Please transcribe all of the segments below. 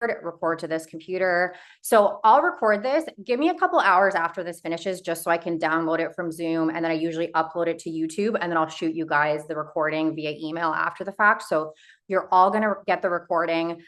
record to this computer. So I'll record this. Give me a couple hours after this finishes just so I can download it from Zoom. And then I usually upload it to YouTube, and then I'll shoot you guys the recording via email after the fact. So you're all going to get the recording.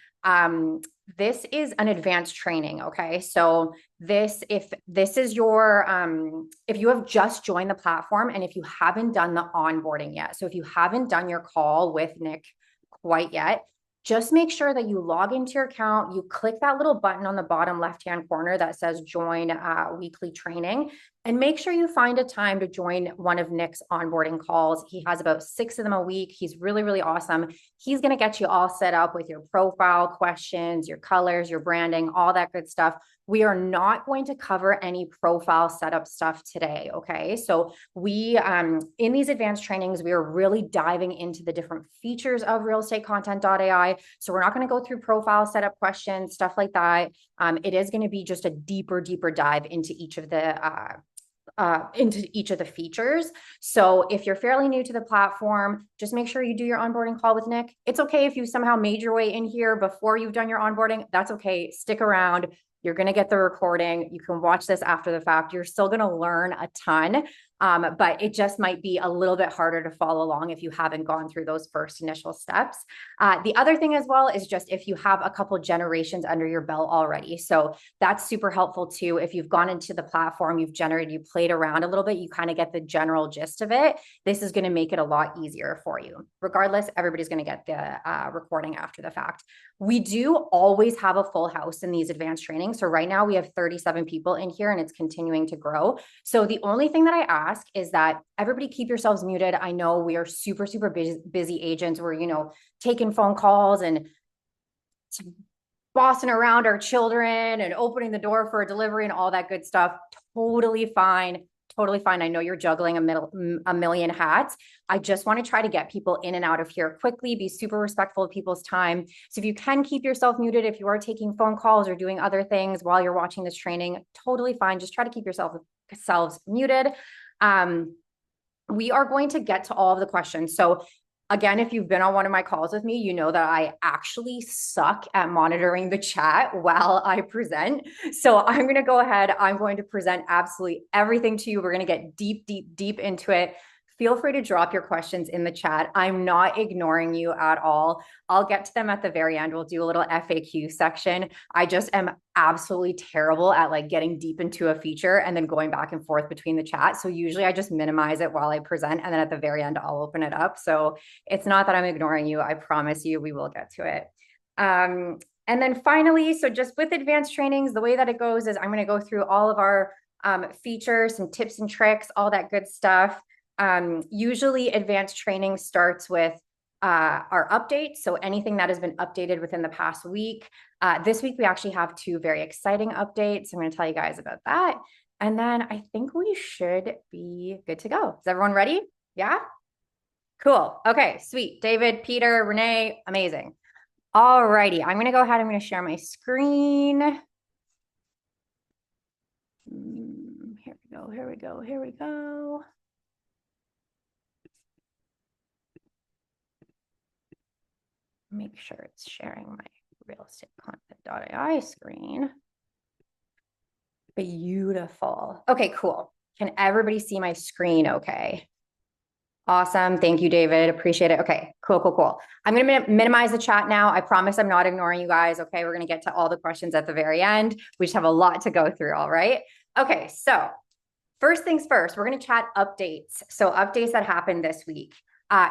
This is an advanced training. Okay. So if this is your, if you have just joined the platform and if you haven't done the onboarding yet, so if you haven't done your call with Nick quite yet, just make sure that you log into your account, you click that little button on the bottom left-hand corner that says join weekly training, and make sure you find a time to join one of Nick's onboarding calls. He has about 6 of them a week. He's really, really awesome. He's going to get you all set up with your profile questions, your colors, your branding, all that good stuff. We are not going to cover any profile setup stuff today. Okay. So we, in these advanced trainings, we are really diving into the different features of RealEstateContent.ai. So we're not going to go through profile setup questions, stuff like that. It is going to be just a deeper dive into each of the features. So if you're fairly new to the platform, just make sure you do your onboarding call with Nick. It's okay if you somehow made your way in here before you've done your onboarding. That's okay. Stick around. You're going to get the recording. You can watch this after the fact. You're still going to learn a ton, but it just might be a little bit harder to follow along if you haven't gone through those first initial steps. The other thing as well is just if you have a couple generations under your belt already. So that's super helpful too. If you've gone into the platform, you played around a little bit, you kind of get the general gist of it. This is going to make it a lot easier for you. Regardless, everybody's going to get the recording after the fact. We do always have a full house in these advanced trainings. So right now we have 37 people in here and it's continuing to grow. So the only thing that I ask is that everybody keep yourselves muted. I know we are super busy agents. We're, taking phone calls and bossing around our children and opening the door for a delivery and all that good stuff. Totally fine. Totally fine. I know you're juggling a million hats. I just want to try to get people in and out of here quickly, be super respectful of people's time. So if you can keep yourself muted, if you are taking phone calls or doing other things while you're watching this training, totally fine. Just try to keep yourselves muted. We are going to get to all of the questions. So again, if you've been on one of my calls with me, you know that I actually suck at monitoring the chat while I present. So I'm going to go ahead. I'm going to present absolutely everything to you. We're going to get deep into it. Feel free to drop your questions in the chat. I'm not ignoring you at all. I'll get to them at the very end. We'll do a little FAQ section. I just am absolutely terrible at getting deep into a feature and then going back and forth between the chat. So usually I just minimize it while I present, and then at the very end, I'll open it up. So it's not that I'm ignoring you. I promise you, we will get to it. And then finally, so just with advanced trainings, the way that it goes is I'm going to go through all of our features, some tips and tricks, all that good stuff. Usually advanced training starts with our updates. So anything that has been updated within the past week. This week, we actually have 2 very exciting updates. I'm going to tell you guys about that. And then I think we should be good to go. Is everyone ready? Yeah? Cool. Okay, sweet. David, Peter, Renee, amazing. All righty. I'm going to go ahead. I'm going to share my screen. Here we go. Make sure it's sharing my RealEstateContent.ai screen. Beautiful. Okay, cool. Can everybody see my screen okay? Awesome. Thank you, David. Appreciate it. Okay, cool. I'm going to minimize the chat now. I promise I'm not ignoring you guys. Okay, we're going to get to all the questions at the very end. We just have a lot to go through, all right? Okay, so first things first, we're going to chat updates. So updates that happened this week.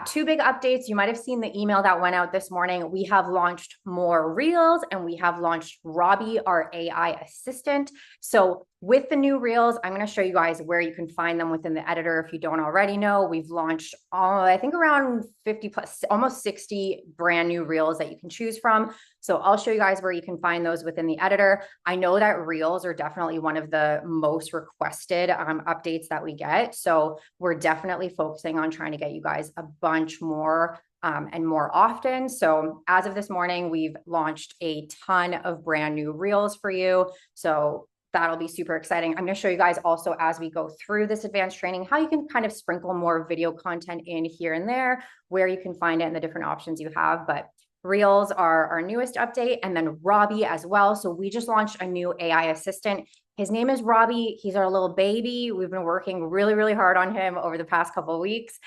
2 big updates. You might have seen the email that went out this morning. We have launched more Reels and we have launched Robbie, our AI assistant. So with the new Reels, I'm going to show you guys where you can find them within the editor. If you don't already know, we've launched, I think around 50 plus, almost 60 brand new Reels that you can choose from. So I'll show you guys where you can find those within the editor. I know that Reels are definitely one of the most requested updates that we get. So we're definitely focusing on trying to get you guys a bunch more and more often. So as of this morning, we've launched a ton of brand new Reels for you. So that'll be super exciting. I'm going to show you guys also as we go through this advanced training, how you can kind of sprinkle more video content in here and there, where you can find it and the different options you have. But Reels are our newest update, and then Robbie as well. So we just launched a new AI assistant. His name is Robbie. He's our little baby. We've been working really, really hard on him over the past couple of weeks.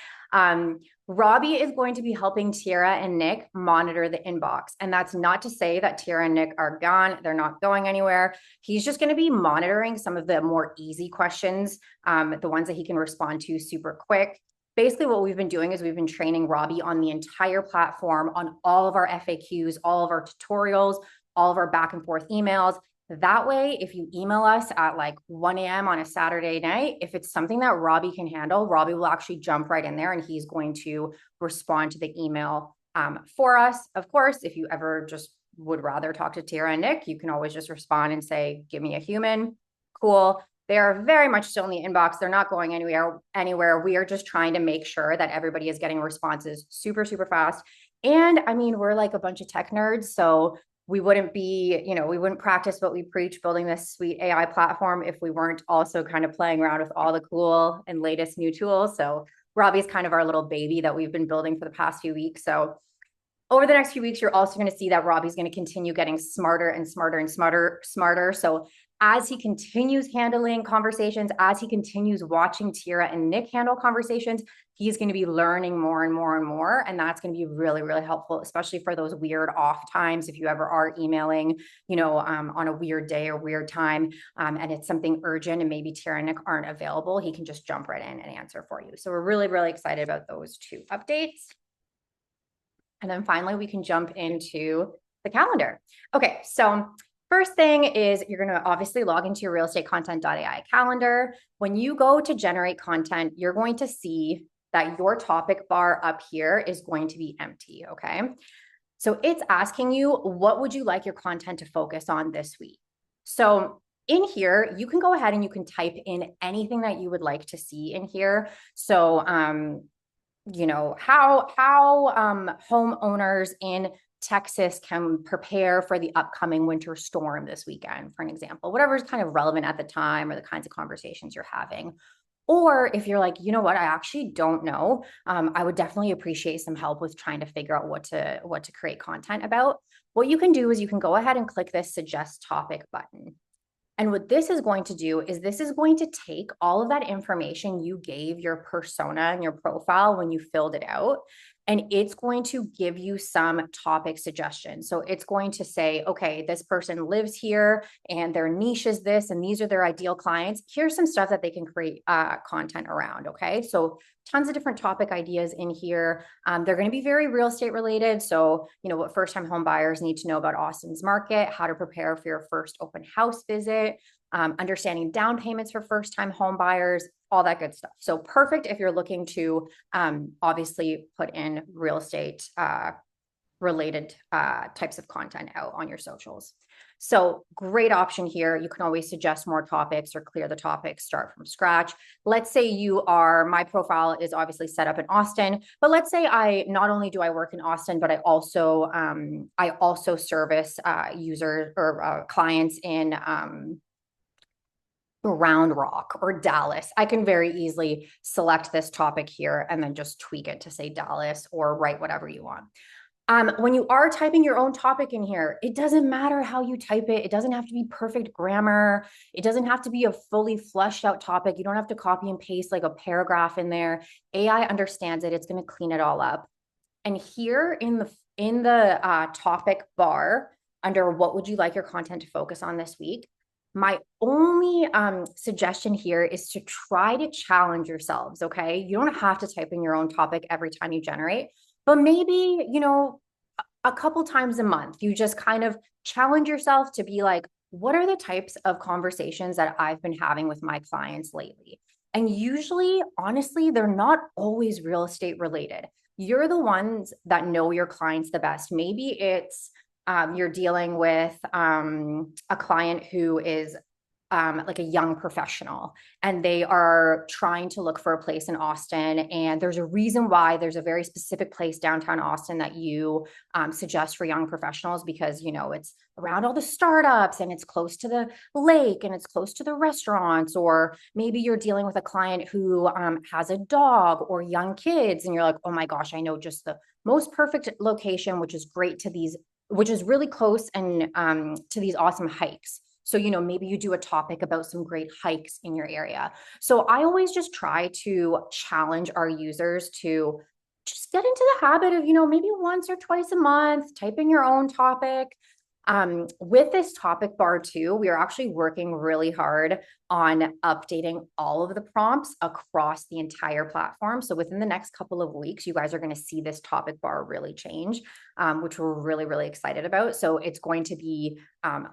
Robbie is going to be helping Tiara and Nick monitor the inbox. And that's not to say that Tiara and Nick are gone. They're not going anywhere. He's just going to be monitoring some of the more easy questions, the ones that he can respond to super quick. Basically, what we've been doing is we've been training Robbie on the entire platform, on all of our FAQs, all of our tutorials, all of our back and forth emails. That way, if you email us at like 1 a.m. on a Saturday night, if it's something that Robbie can handle, Robbie will actually jump right in there and he's going to respond to the email for us. Of course, if you ever just would rather talk to Tiara and Nick, you can always just respond and say, give me a human. Cool. They are very much still in the inbox. They're not going anywhere. We are just trying to make sure that everybody is getting responses super, super fast. And I mean, we're like a bunch of tech nerds. So we wouldn't be, we wouldn't practice what we preach building this sweet AI platform if we weren't also kind of playing around with all the cool and latest new tools. So Robbie's kind of our little baby that we've been building for the past few weeks. So over the next few weeks, you're also going to see that Robbie's going to continue getting smarter and smarter and smarter. So as he continues handling conversations, as he continues watching Tiara and Nick handle conversations, he's going to be learning more and more and more. And that's going to be really, really helpful, especially for those weird off times. If you ever are emailing, on a weird day or weird time, and it's something urgent and maybe Tiara and Nick aren't available, he can just jump right in and answer for you. So we're really, really excited about those two updates. And then finally, we can jump into the calendar. Okay, so first thing is you're going to obviously log into your RealEstateContent.ai calendar. When you go to generate content, you're going to see that your topic bar up here is going to be empty, okay? So it's asking you, what would you like your content to focus on this week? So in here, you can go ahead and you can type in anything that you would like to see in here. So, how homeowners in Texas can prepare for the upcoming winter storm this weekend, for an example, whatever is kind of relevant at the time or the kinds of conversations you're having. Or if you're like, you know what, I actually don't know, I would definitely appreciate some help with trying to figure out what to create content about. What you can do is you can go ahead and click this suggest topic button. And what this is going to do is this is going to take all of that information you gave your persona and your profile when you filled it out, and it's going to give you some topic suggestions. So it's going to say, okay, this person lives here and their niche is this, and these are their ideal clients. Here's some stuff that they can create content around, okay? So tons of different topic ideas in here. They're going to be very real estate related. So, what first-time home buyers need to know about Austin's market, how to prepare for your first open house visit, understanding down payments for first-time home buyers, all that good stuff. So perfect if you're looking to obviously put in real estate related types of content out on your socials. So great option here. You can always suggest more topics or clear the topics, start from scratch. Let's say my profile is obviously set up in Austin, but let's say not only do I work in Austin, but I also service users or clients in Round Rock or Dallas. I can very easily select this topic here and then just tweak it to say Dallas or write whatever you want. When you are typing your own topic in here, it doesn't matter how you type it. It doesn't have to be perfect grammar. It doesn't have to be a fully fleshed out topic. You don't have to copy and paste like a paragraph in there. AI understands it. It's going to clean it all up. And here in the topic bar under what would you like your content to focus on this week, my only suggestion here is to try to challenge yourselves, okay? You don't have to type in your own topic every time you generate, but maybe, a couple times a month, you just kind of challenge yourself to be like, what are the types of conversations that I've been having with my clients lately? And usually, honestly, they're not always real estate related. You're the ones that know your clients the best. Maybe it's you're dealing with a client who is like a young professional, and they are trying to look for a place in Austin. And there's a reason why there's a very specific place downtown Austin that you suggest for young professionals, because, you know, it's around all the startups and it's close to the lake and it's close to the restaurants. Or maybe you're dealing with a client who has a dog or young kids, and you're like, oh my gosh, I know just the most perfect location, which is great to these, which is really close and to these awesome hikes. So, you know, maybe you do a topic about some great hikes in your area. So I always just try to challenge our users to just get into the habit of, you know, maybe once or twice a month, type in your own topic. With this topic bar too, we are actually working really hard on updating all of the prompts across the entire platform. So within the next couple of weeks, you guys are going to see this topic bar really change, which we're really, really excited about. So it's going to be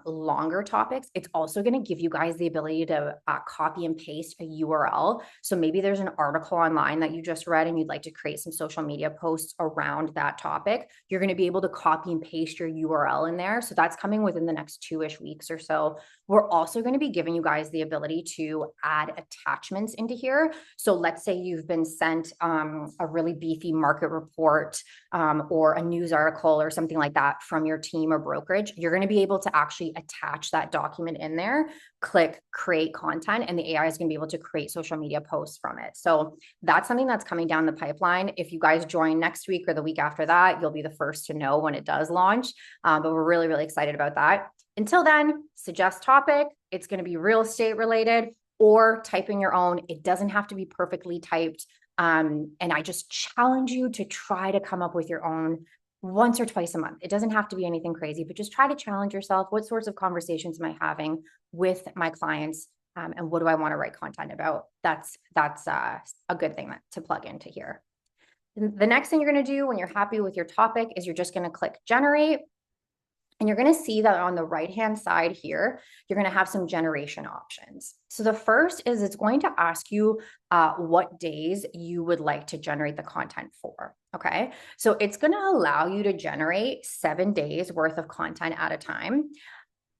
longer topics. It's also going to give you guys the ability to copy and paste a URL. So maybe there's an article online that you just read and you'd like to create some social media posts around that topic. You're going to be able to copy and paste your URL in there. So that's coming within the next 2-ish weeks or so. We're also going to be giving you guys the ability to add attachments into here. So let's say you've been sent a really beefy market report or a news article or something like that from your team or brokerage. You're going to be able to actually attach that document in there, click create content, and the AI is going to be able to create social media posts from it. So that's something that's coming down the pipeline. If you guys join next week or the week after that, you'll be the first to know when it does launch. But we're really, really excited about that. Until then, suggest topic. It's going to be real estate related, or type in your own. It doesn't have to be perfectly typed. And I just challenge you to try to come up with your own once or twice a month. It doesn't have to be anything crazy, but just try to challenge yourself. What sorts of conversations am I having with my clients? And what do I want to write content about? That's a good thing to plug into here. The next thing you're going to do when you're happy with your topic is you're just going to click generate. And you're going to see that on the right-hand side here, you're going to have some generation options. So the first is it's going to ask you what days you would like to generate the content for. Okay. So it's going to allow you to generate 7 days worth of content at a time.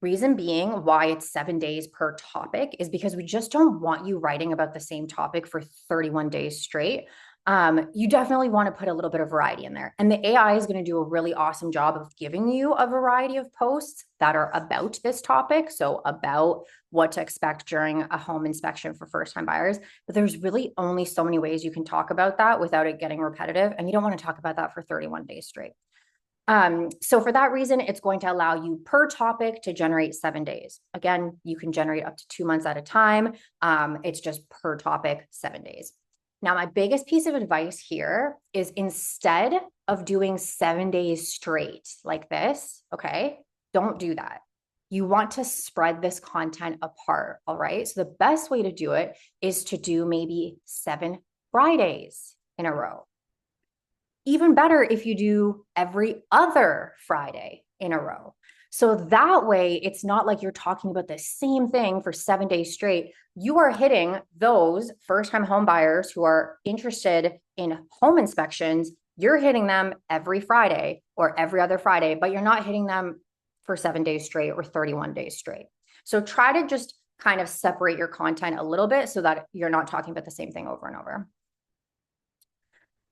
Reason being why it's 7 days per topic is because we just don't want you writing about the same topic for 31 days straight. You definitely want to put a little bit of variety in there. And the AI is going to do a really awesome job of giving you a variety of posts that are about this topic. So about what to expect during a home inspection for first-time buyers. But there's really only so many ways you can talk about that without it getting repetitive. And you don't want to talk about that for 31 days straight. So for that reason, it's going to allow you per topic to generate 7 days. Again, you can generate up to 2 months at a time. It's just per topic, 7 days. Now, my biggest piece of advice here is instead of doing 7 days straight like this, okay, don't do that. You want to spread this content apart, all right? So the best way to do it is to do maybe 7 Fridays in a row. Even better if you do every other Friday in a row. So that way, it's not like you're talking about the same thing for 7 days straight. You are hitting those first-time home buyers who are interested in home inspections. You're hitting them every Friday or every other Friday, but you're not hitting them for 7 days straight or 31 days straight. So try to just kind of separate your content a little bit so that you're not talking about the same thing over and over.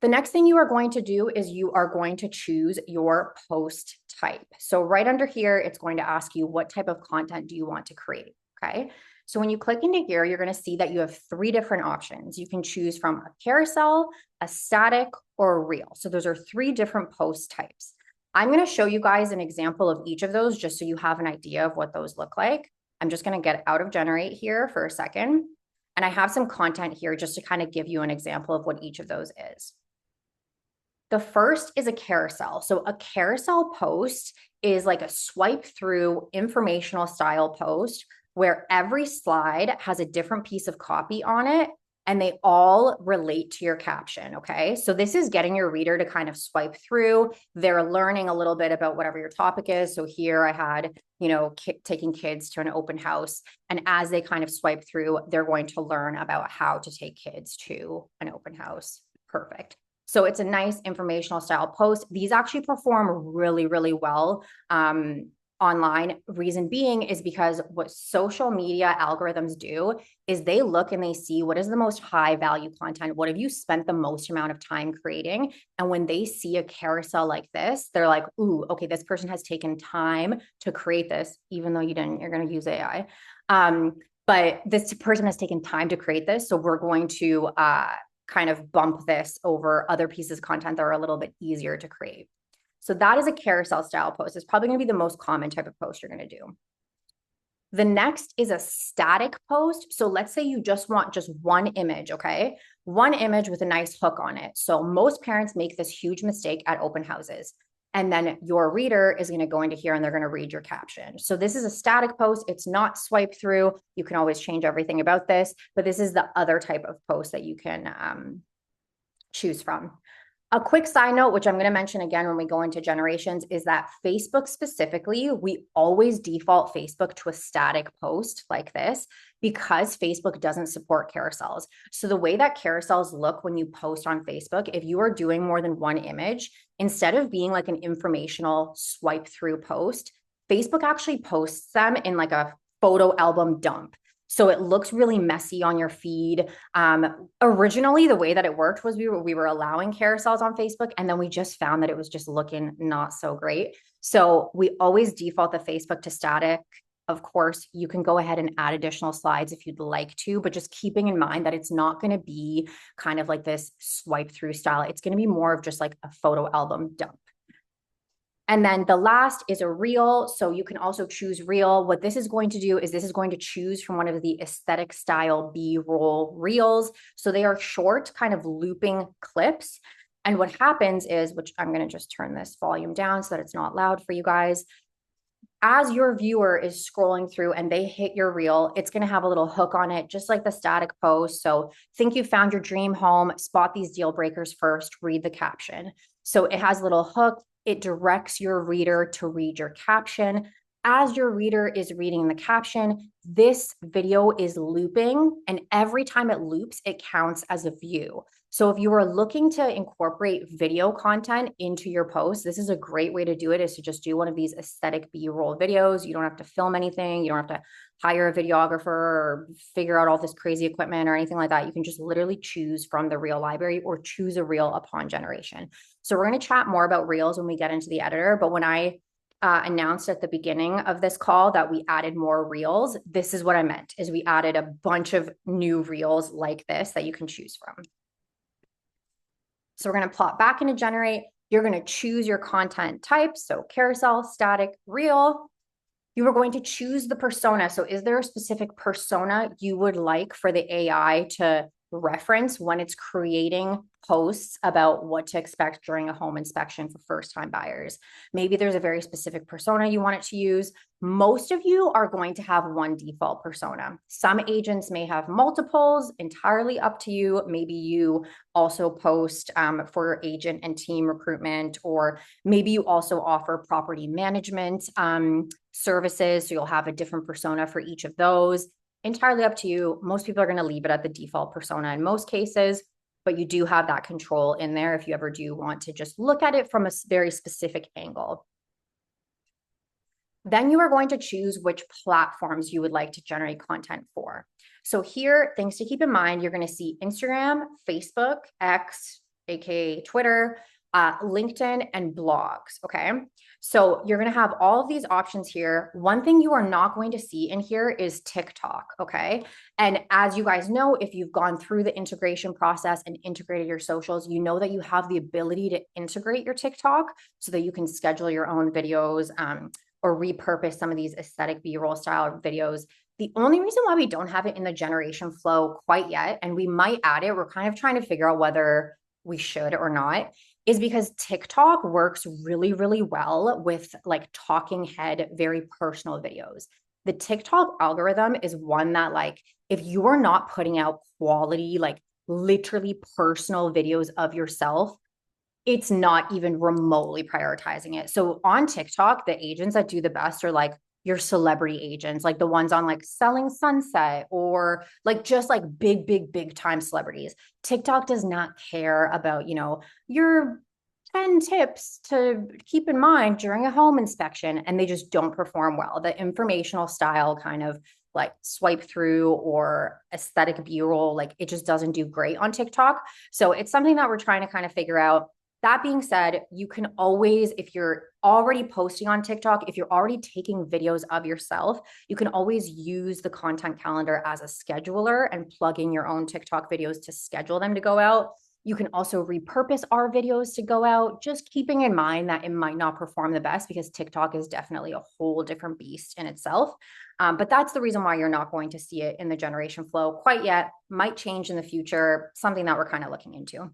The next thing you are going to do is you are going to choose your post type. So right under here, it's going to ask you what type of content do you want to create, okay? So when you click into here, you're going to see that you have 3 different options. You can choose from a carousel, a static, or a reel. So those are 3 different post types. I'm going to show you guys an example of each of those just so you have an idea of what those look like. I'm just going to get out of generate here for a second. And I have some content here just to kind of give you an example of what each of those is. The first is a carousel. So a carousel post is like a swipe through informational style post where every slide has a different piece of copy on it and they all relate to your caption, okay? So this is getting your reader to kind of swipe through. They're learning a little bit about whatever your topic is. So here I had, you know, taking kids to an open house. And as they kind of swipe through, they're going to learn about how to take kids to an open house. Perfect. So it's a nice informational style post. These actually perform really, really well online. Reason being is because what social media algorithms do is they look and they see what is the most high value content. What have you spent the most amount of time creating? And when they see a carousel like this, they're like, ooh, okay, this person has taken time to create this, even though you didn't, you're going to use AI. But this person has taken time to create this. So we're going to kind of bump this over other pieces of content that are a little bit easier to create. So that is a carousel style post. It's probably going to be the most common type of post you're going to do. The next is a static post. So let's say you just want just one image, okay? One image with a nice hook on it. So most parents make this huge mistake at open houses. And then your reader is going to go into here and they're going to read your caption. So this is a static post. It's not swipe through. You can always change everything about this, but this is the other type of post that you can choose from. A quick side note, which I'm going to mention again when we go into generations, is that Facebook specifically, we always default Facebook to a static post like this because Facebook doesn't support carousels. So the way that carousels look when you post on Facebook, if you are doing more than one image, instead of being like an informational swipe through post, Facebook actually posts them in like a photo album dump. So it looks really messy on your feed. Originally, the way that it worked was we were allowing carousels on Facebook, and then we just found that it was just looking not so great. So we always default the Facebook to static. Of course, you can go ahead and add additional slides if you'd like to, but just keeping in mind that it's not going to be kind of like this swipe through style. It's going to be more of just like a photo album dump. And then the last is a reel. So you can also choose reel. What this is going to do is this is going to choose from one of the aesthetic style B-roll reels. So they are short, kind of looping clips. And what happens is, which I'm going to just turn this volume down so that it's not loud for you guys. As your viewer is scrolling through and they hit your reel, it's going to have a little hook on it, just like the static post. So think you found your dream home, spot these deal breakers first, read the caption. So it has a little hook. It directs your reader to read your caption. As your reader is reading the caption, this video is looping, and every time it loops, it counts as a view. So if you are looking to incorporate video content into your post, this is a great way to do it, is to just do one of these aesthetic B-roll videos. You don't have to film anything. You don't have to hire a videographer or figure out all this crazy equipment or anything like that. You can just literally choose from the reel library or choose a reel upon generation. So we're going to chat more about reels when we get into the editor, but when I announced at the beginning of this call that we added more reels, this is what I meant, is we added a bunch of new reels like this that you can choose from. So we're going to plot back into generate. You're going to choose your content type. So carousel, static, reel. You are going to choose the persona. So is there a specific persona you would like for the AI to reference when it's creating posts about what to expect during a home inspection for first-time buyers? Maybe there's a very specific persona you want it to use. Most of you are going to have one default persona. Some agents may have multiples, entirely up to you. Maybe you also post for agent and team recruitment, or maybe you also offer property management services. So you'll have a different persona for each of those. Entirely up to you. Most people are going to leave it at the default persona in most cases, but you do have that control in there if you ever do want to just look at it from a very specific angle. Then you are going to choose which platforms you would like to generate content for. So here, things to keep in mind, you're going to see Instagram, Facebook, X, aka Twitter, LinkedIn, and blogs, okay? So you're going to have all of these options here. One thing you are not going to see in here is TikTok, okay? And as you guys know, if you've gone through the integration process and integrated your socials, you know that you have the ability to integrate your TikTok so that you can schedule your own videos or repurpose some of these aesthetic B-roll style videos. The only reason why we don't have it in the generation flow quite yet, and we might add it, we're kind of trying to figure out whether we should or not, is because TikTok works really, really well with like talking head, very personal videos. The TikTok algorithm is one that, like, if you are not putting out quality, like literally personal videos of yourself, it's not even remotely prioritizing it. So on TikTok, the agents that do the best are like your celebrity agents, like the ones on like Selling Sunset, or like just like big time celebrities. TikTok does not care about, you know, your 10 tips to keep in mind during a home inspection, and they just don't perform well. The informational style kind of like swipe through or aesthetic B-roll, like it just doesn't do great on TikTok. So it's something that we're trying to kind of figure out. That being said, you can always, if you're already posting on TikTok, if you're already taking videos of yourself, you can always use the content calendar as a scheduler and plug in your own TikTok videos to schedule them to go out. You can also repurpose our videos to go out, just keeping in mind that it might not perform the best because TikTok is definitely a whole different beast in itself. But that's the reason why you're not going to see it in the generation flow quite yet. Might change in the future, something that we're kind of looking into.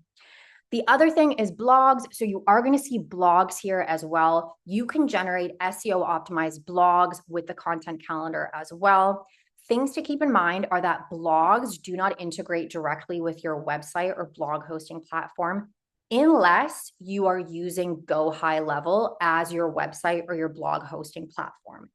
The other thing is blogs. So you are going to see blogs here as well. You can generate SEO optimized blogs with the content calendar as well. Things to keep in mind are that blogs do not integrate directly with your website or blog hosting platform unless you are using Go High Level as your website or your blog hosting platform.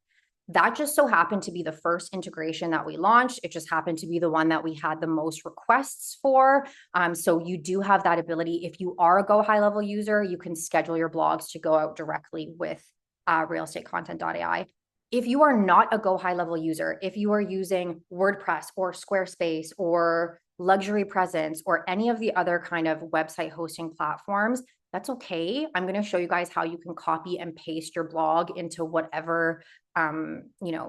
That just so happened to be the first integration that we launched. It just happened to be the one that we had the most requests for. So you do have that ability. If you are a Go High Level user, you can schedule your blogs to go out directly with RealEstateContent.ai. If you are not a Go High Level user, if you are using WordPress or Squarespace or Luxury Presence or any of the other kind of website hosting platforms, that's okay. I'm going to show you guys how you can copy and paste your blog into whatever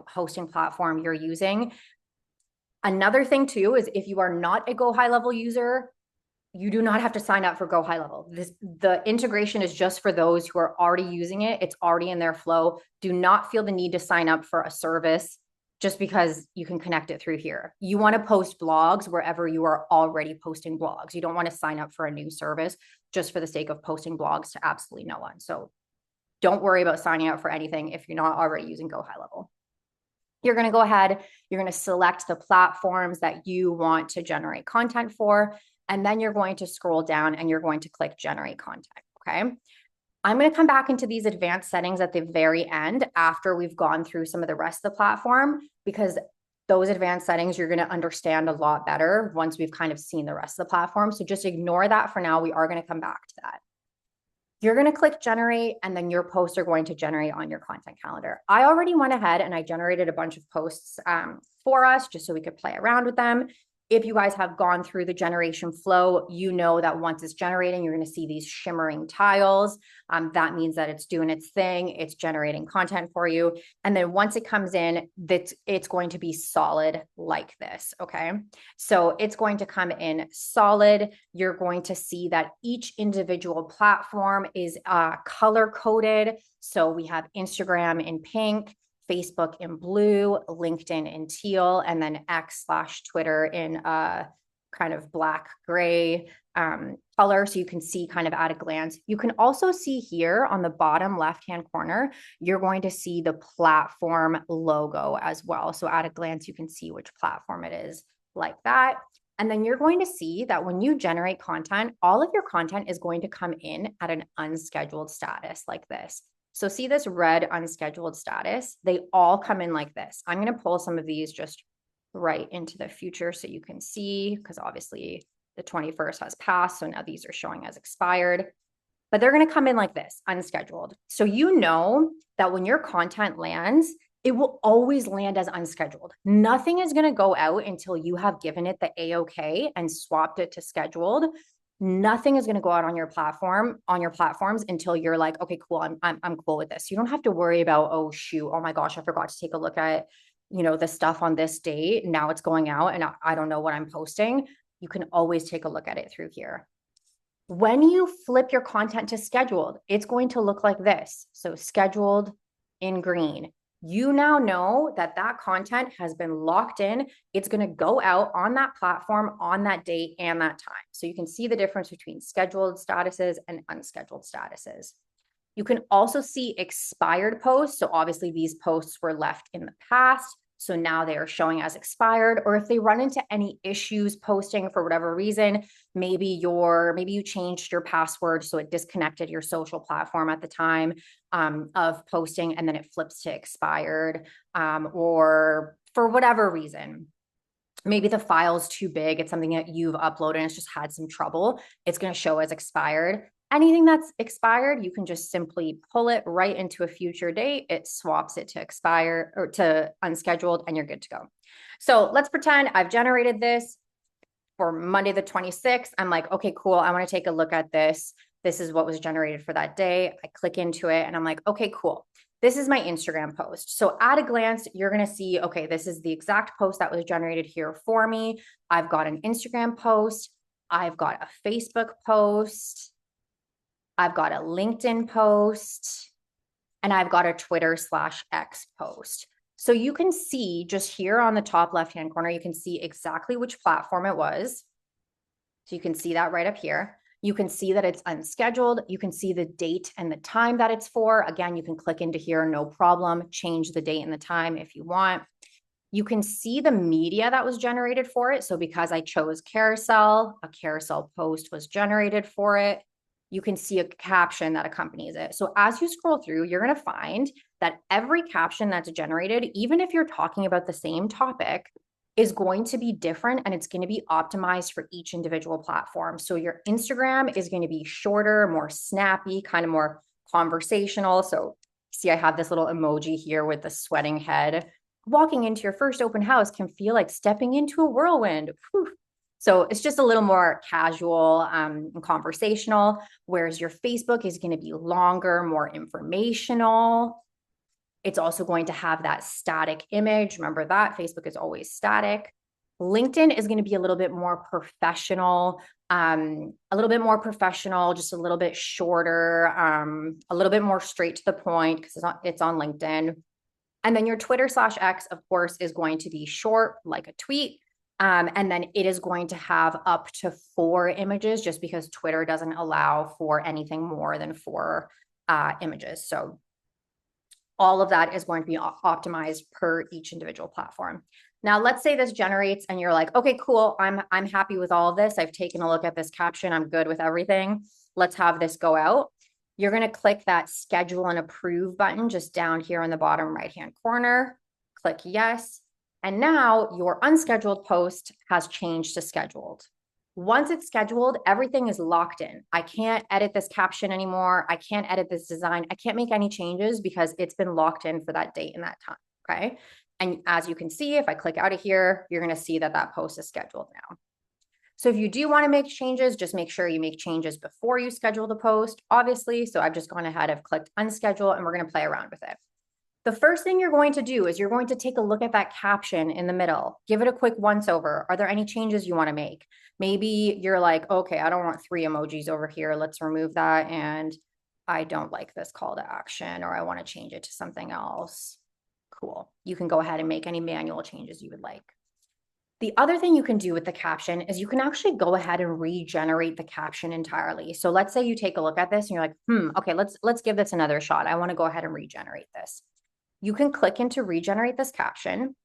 hosting platform you're using. Another thing too is if you are not a Go High Level user, you do not have to sign up for Go High Level. The integration is just for those who are already using it. It's already in their flow. Do not feel the need to sign up for a service just because you can connect it through here. You want to post blogs wherever you are already posting blogs. You don't want to sign up for a new service just for the sake of posting blogs to absolutely no one. So don't worry about signing up for anything if you're not already using Go High Level. You're going to go ahead, you're going to select the platforms that you want to generate content for, and then you're going to scroll down and you're going to click generate content, okay? I'm going to come back into these advanced settings at the very end after we've gone through some of the rest of the platform, because those advanced settings you're going to understand a lot better once we've kind of seen the rest of the platform. So just ignore that for now. We are going to come back to that. You're going to click generate, and then your posts are going to generate on your content calendar. I already went ahead and I generated a bunch of posts for us just so we could play around with them. If you guys have gone through the generation flow, you know that once it's generating, you're going to see these shimmering tiles. That means that it's doing its thing. It's generating content for you. And then once it comes in, it's going to be solid like this, okay? So it's going to come in solid. You're going to see that each individual platform is color-coded. So we have Instagram in pink, Facebook in blue, LinkedIn in teal, and then X/Twitter in kind of black gray color. So you can see kind of at a glance. You can also see here on the bottom left-hand corner, you're going to see the platform logo as well. So at a glance, you can see which platform it is like that. And then you're going to see that when you generate content, all of your content is going to come in at an unscheduled status like this. So see this red unscheduled status? They all come in like this. I'm going to pull some of these just right into the future so you can see, because obviously the 21st has passed. So now these are showing as expired, but they're going to come in like this, unscheduled. So you know that when your content lands, it will always land as unscheduled. Nothing is going to go out until you have given it the A-OK and swapped it to scheduled. Nothing is going to go out on your platforms until you're like, okay, cool. I'm cool with this. You don't have to worry about, oh shoot, oh my gosh, I forgot to take a look at, the stuff on this date. Now it's going out and I don't know what I'm posting. You can always take a look at it through here. When you flip your content to scheduled, it's going to look like this. So scheduled in green. You now know that that content has been locked in. It's going to go out on that platform on that date and that time. So you can see the difference between scheduled statuses and unscheduled statuses. You can also see expired posts. So obviously these posts were left in the past. So now they are showing as expired, or if they run into any issues posting for whatever reason, maybe you changed your password so it disconnected your social platform at the time of posting, and then it flips to expired, or for whatever reason, maybe the file's too big, it's something that you've uploaded and it's just had some trouble, it's going to show as expired. Anything that's expired, you can just simply pull it right into a future date. It swaps it to expire or to unscheduled, and you're good to go. So let's pretend I've generated this for Monday the 26th. I'm like, okay, cool. I want to take a look at this. This is what was generated for that day. I click into it and I'm like, okay, cool. This is my Instagram post. So at a glance, you're going to see, okay, this is the exact post that was generated here for me. I've got an Instagram post. I've got a Facebook post. I've got a LinkedIn post. And I've got a Twitter/X post. So you can see just here on the top left-hand corner, you can see exactly which platform it was. So you can see that right up here. You can see that it's unscheduled. You can see the date and the time that it's for. Again, you can click into here, no problem. Change the date and the time if you want. You can see the media that was generated for it. So because I chose carousel, a carousel post was generated for it. You can see a caption that accompanies it. So as you scroll through, you're going to find that every caption that's generated, even if you're talking about the same topic, is going to be different, and it's going to be optimized for each individual platform. So your Instagram is going to be shorter, more snappy, kind of more conversational. So see, I have this little emoji here with the sweating head. Walking into your first open house can feel like stepping into a whirlwind. Whew. So it's just a little more casual and conversational, whereas your Facebook is going to be longer, more informational. It's also going to have that static image. Remember that Facebook is always static. LinkedIn is going to be a little bit more professional, just a little bit shorter, a little bit more straight to the point because it's on LinkedIn. And then your Twitter/X, of course, is going to be short, like a tweet. And then it is going to have up to 4 images just because Twitter doesn't allow for anything more than 4 images. So all of that is going to be optimized per each individual platform. Now, let's say this generates and you're like, okay, cool. I'm happy with all of this. I've taken a look at this caption. I'm good with everything. Let's have this go out. You're going to click that schedule and approve button just down here in the bottom right-hand corner. Click yes. And now your unscheduled post has changed to scheduled. Once it's scheduled, everything is locked in. I can't edit this caption anymore. I can't edit this design. I can't make any changes because it's been locked in for that date and that time, okay? And as you can see, if I click out of here, you're gonna see that that post is scheduled now. So if you do wanna make changes, just make sure you make changes before you schedule the post, obviously. So I've just gone ahead, I've clicked unschedule, and we're gonna play around with it. The first thing you're going to do is you're going to take a look at that caption in the middle. Give it a quick once over. Are there any changes you want to make? Maybe you're like, okay, I don't want 3 emojis over here. Let's remove that. And I don't like this call to action, or I want to change it to something else. Cool. You can go ahead and make any manual changes you would like. The other thing you can do with the caption is you can actually go ahead and regenerate the caption entirely. So let's say you take a look at this and you're like, okay, let's give this another shot. I want to go ahead and regenerate this. You can click into regenerate this caption.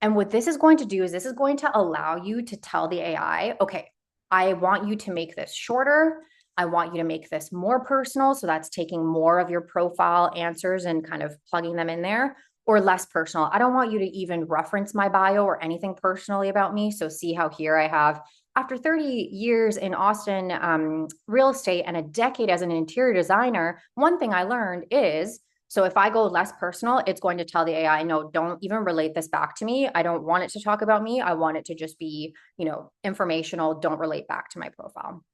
And what this is going to do is this is going to allow you to tell the AI, okay, I want you to make this shorter. I want you to make this more personal. So that's taking more of your profile answers and kind of plugging them in there, or less personal. I don't want you to even reference my bio or anything personally about me. So see how here I have, after 30 years in Austin real estate and a decade as an interior designer, one thing I learned is, so if I go less personal, it's going to tell the AI, no, don't even relate this back to me. I don't want it to talk about me. I want it to just be, informational. Don't relate back to my profile.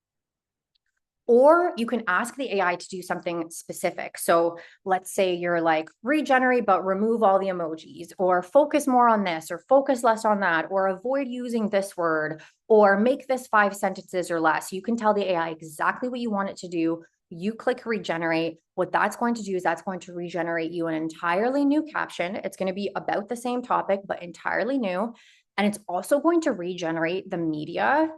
Or you can ask the AI to do something specific. So let's say you're like, regenerate, but remove all the emojis, or focus more on this, or focus less on that, or avoid using this word, or make this 5 sentences or less. You can tell the AI exactly what you want it to do. You click regenerate. What that's going to do is that's going to regenerate you an entirely new caption. It's going to be about the same topic, but entirely new. And it's also going to regenerate the media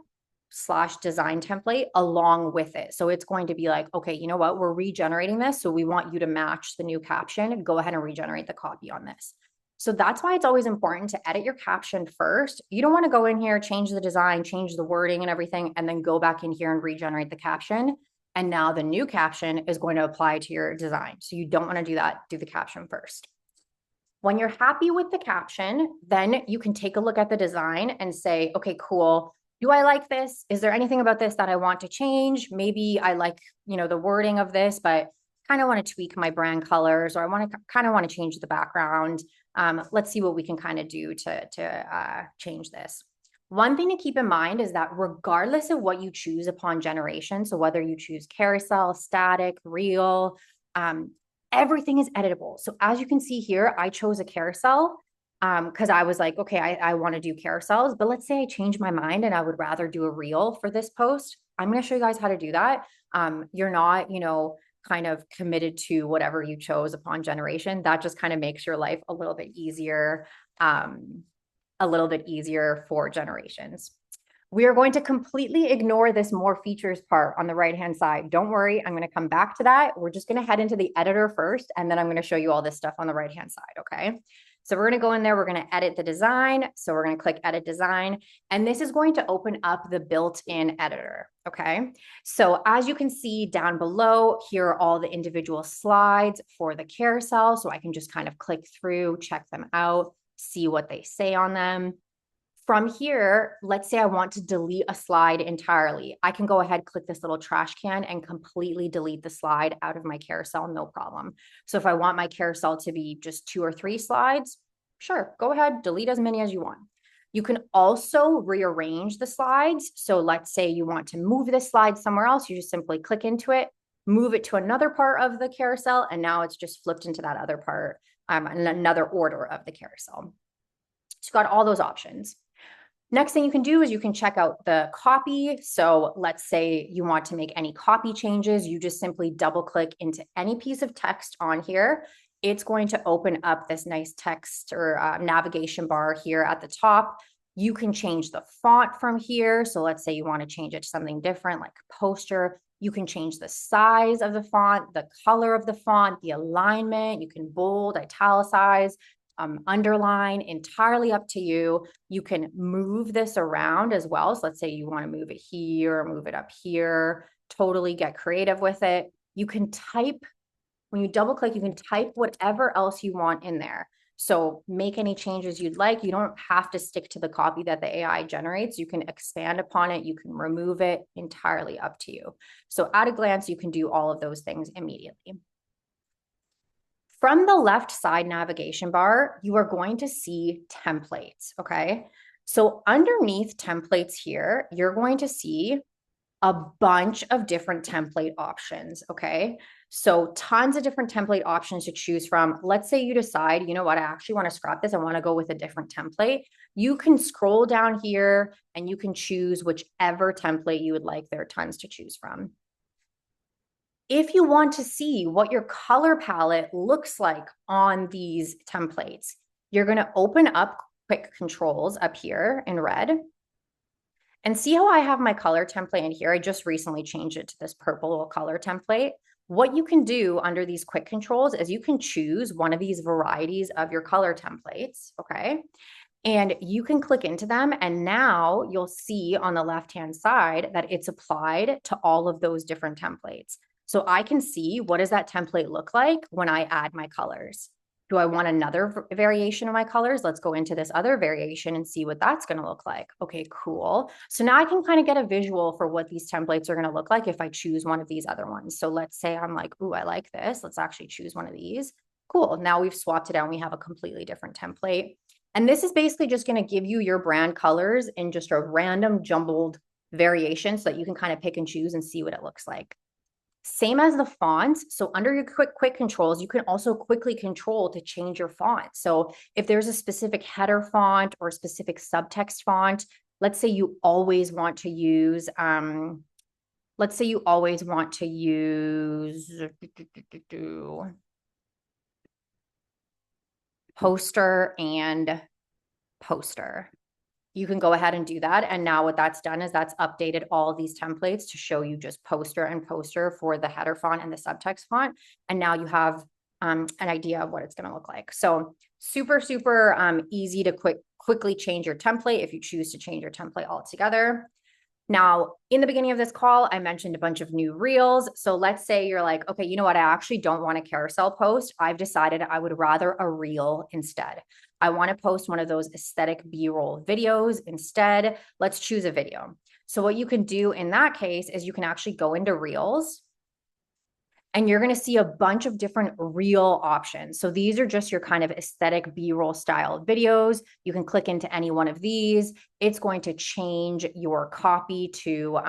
/ design template along with it. So it's going to be like, okay, you know what? We're regenerating this. So we want you to match the new caption. Go ahead and regenerate the copy on this. So that's why it's always important to edit your caption first. You don't want to go in here, change the design, change the wording and everything, and then go back in here and regenerate the caption. And now the new caption is going to apply to your design. So you don't want to do that. Do the caption first. When you're happy with the caption, then you can take a look at the design and say, okay, cool. do I like this? Is there anything about this that I want to change? Maybe I like, the wording of this, but kind of want to tweak my brand colors, or I want to kind of want to change the background. Let's see what we can kind of do to change this. One thing to keep in mind is that regardless of what you choose upon generation, so whether you choose carousel, static, reel, everything is editable. So as you can see here, I chose a carousel because I was like, okay, I want to do carousels, but let's say I change my mind and I would rather do a reel for this post. I'm going to show you guys how to do that. You're not, kind of committed to whatever you chose upon generation. That just kind of makes your life a little bit easier for generations. We are going to completely ignore this more features part on the right-hand side. Don't worry, I'm going to come back to that. We're just going to head into the editor first, and then I'm going to show you all this stuff on the right-hand side, okay? So we're going to go in there, we're going to edit the design. So we're going to click edit design, and this is going to open up the built-in editor, okay? So as you can see down below, here are all the individual slides for the carousel. So I can just kind of click through, check them out, see what they say on them. From here, let's say I want to delete a slide entirely. I can go ahead, click this little trash can and completely delete the slide out of my carousel, no problem. So if I want my carousel to be just 2 or 3 slides, sure, go ahead, delete as many as you want. You can also rearrange the slides. So let's say you want to move this slide somewhere else, you just simply click into it, move it to another part of the carousel, and now it's just flipped into that other part, in another order of the carousel. So you've got all those options. Next thing you can do is you can check out the copy. So let's say you want to make any copy changes. You just simply double click into any piece of text on here. It's going to open up this nice text or navigation bar here at the top. You can change the font from here. So let's say you want to change it to something different like poster. You can change the size of the font, the color of the font, the alignment. You can bold, italicize, underline, entirely up to you. You can move this around as well. So let's say you want to move it here, move it up here, totally get creative with it. You can type, when you double click, you can type whatever else you want in there. So make any changes you'd like. You don't have to stick to the copy that the AI generates. You can expand upon it. You can remove it, entirely up to you. So at a glance, you can do all of those things immediately. From the left side navigation bar, you are going to see templates, okay? So underneath templates here, you're going to see a bunch of different template options, okay? So tons of different template options to choose from. Let's say you decide, you know what, I actually want to scrap this. I want to go with a different template. You can scroll down here and you can choose whichever template you would like. There are tons to choose from. If you want to see what your color palette looks like on these templates, you're going to open up quick controls up here in red. And see how I have my color template in here? I just recently changed it to this purple color template. What you can do under these quick controls is you can choose one of these varieties of your color templates, okay? And you can click into them, and now you'll see on the left-hand side that it's applied to all of those different templates. So I can see, what does that template look like when I add my colors? Do I want another variation of my colors? Let's go into this other variation and see what that's going to look like. Okay, cool. So now I can kind of get a visual for what these templates are going to look like if I choose one of these other ones. So let's say I'm like, ooh, I like this. Let's actually choose one of these. Cool. Now we've swapped it out and we have a completely different template. And this is basically just going to give you your brand colors in just a random jumbled variation so that you can kind of pick and choose and see what it looks like. Same as the fonts. So under your quick controls, you can also quickly control to change your font. So if there's a specific header font or a specific subtext font, let's say you always want to use, poster and poster. You can go ahead and do that. And now what that's done is that's updated all of these templates to show you just poster and poster for the header font and the subtext font. And now you have an idea of what it's going to look like. So super, super easy to quickly change your template if you choose to change your template altogether. Now, in the beginning of this call, I mentioned a bunch of new reels. So let's say you're like, okay, you know what? I actually don't want a carousel post. I've decided I would rather a reel instead. I want to post one of those aesthetic B-roll videos instead. Let's choose a video. So what you can do in that case is you can actually go into Reels, and you're going to see a bunch of different reel options. So these are just your kind of aesthetic B-roll style videos. You can click into any one of these. It's going to change your copy to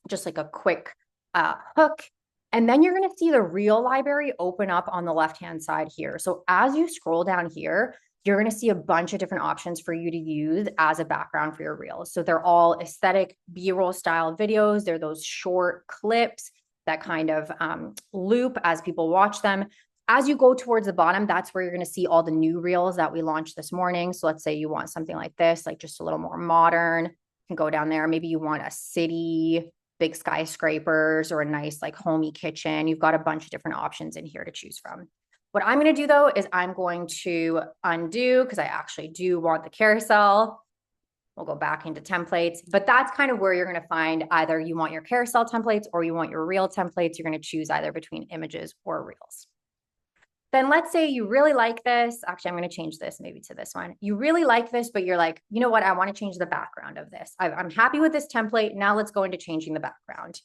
just like a quick hook. And then you're going to see the reel library open up on the left-hand side here. So as you scroll down here, you're going to see a bunch of different options for you to use as a background for your reels. So they're all aesthetic B-roll style videos. They're those short clips that kind of loop as people watch them. As you go towards the bottom, that's where you're going to see all the new reels that we launched this morning. So let's say you want something like this, like just a little more modern. You can go down there. Maybe you want a city, big skyscrapers, or a nice like homey kitchen. You've got a bunch of different options in here to choose from. What I'm going to do though is I'm going to undo because I actually do want the carousel. We'll go back into templates, but that's kind of where you're going to find either you want your carousel templates or you want your reel templates. You're going to choose either between images or reels. Then let's say you really like this. Actually, I'm going to change this maybe to this one. You really like this, but you're like, you know what? I want to change the background of this. I'm happy with this template. Now let's go into changing the background.